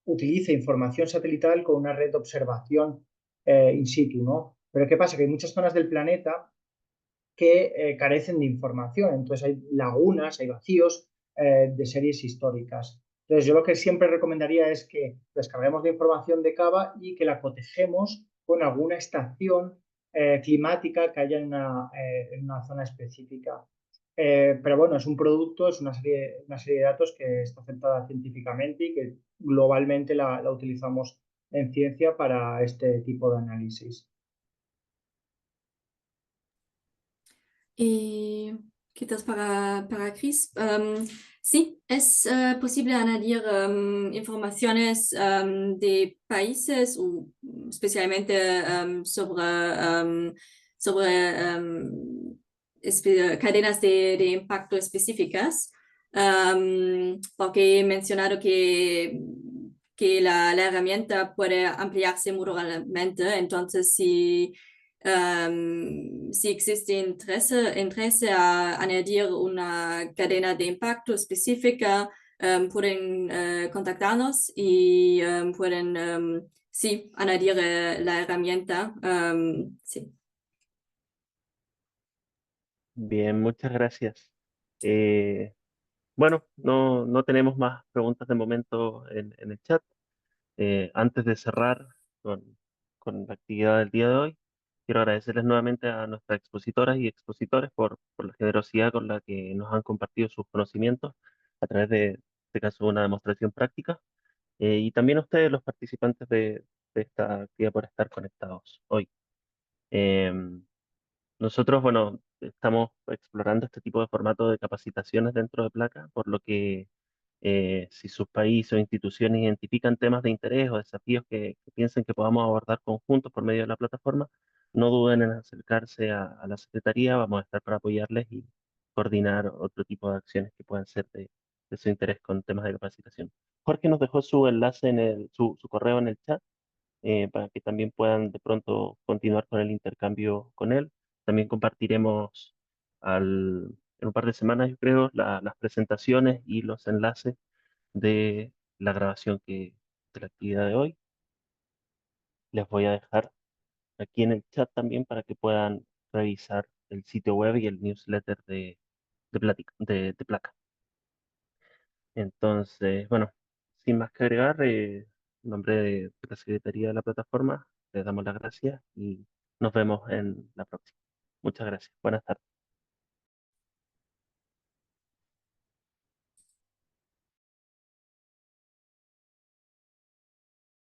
utiliza información satelital con una red de observación in situ, ¿no? Pero ¿qué pasa? Que hay muchas zonas del planeta que carecen de información. Entonces hay lagunas, hay vacíos de series históricas. Entonces yo lo que siempre recomendaría es que descarguemos la información de Cava y que la cotejemos con alguna estación climática que haya en una zona específica. Pero bueno, es un producto, es una serie de datos que está aceptada científicamente y que globalmente la utilizamos en ciencia para este tipo de análisis. Y quizás para Chris, sí, es posible añadir informaciones de países, o especialmente sobre cadenas de impacto específicas, porque he mencionado que la herramienta puede ampliarse modularmente, entonces si existe interés a añadir una cadena de impacto específica, pueden contactarnos y pueden sí, añadir la herramienta. Sí. Bien, muchas gracias. Bueno, no tenemos más preguntas de momento en el chat. Antes de cerrar con la actividad del día de hoy, quiero agradecerles nuevamente a nuestras expositoras y expositores por la generosidad con la que nos han compartido sus conocimientos a través de este caso, una demostración práctica. Y también a ustedes, los participantes de esta actividad, por estar conectados hoy. Em, Nosotros, bueno, estamos explorando este tipo de formato de capacitaciones dentro de Placa, por lo que si sus países o instituciones identifican temas de interés o desafíos que piensen que podamos abordar conjuntos por medio de la plataforma, no duden en acercarse a la Secretaría. Vamos a estar para apoyarles y coordinar otro tipo de acciones que puedan ser de su interés con temas de capacitación. Jorge nos dejó su enlace su correo en el chat, para que también puedan de pronto continuar con el intercambio con él. También compartiremos en un par de semanas, yo creo, las presentaciones y los enlaces de la grabación de la actividad de hoy. Les voy a dejar aquí en el chat también para que puedan revisar el sitio web y el newsletter de Placa. Entonces, bueno, sin más que agregar, en nombre de la Secretaría de la plataforma, les damos las gracias y nos vemos en la próxima. Muchas gracias. Buenas tardes.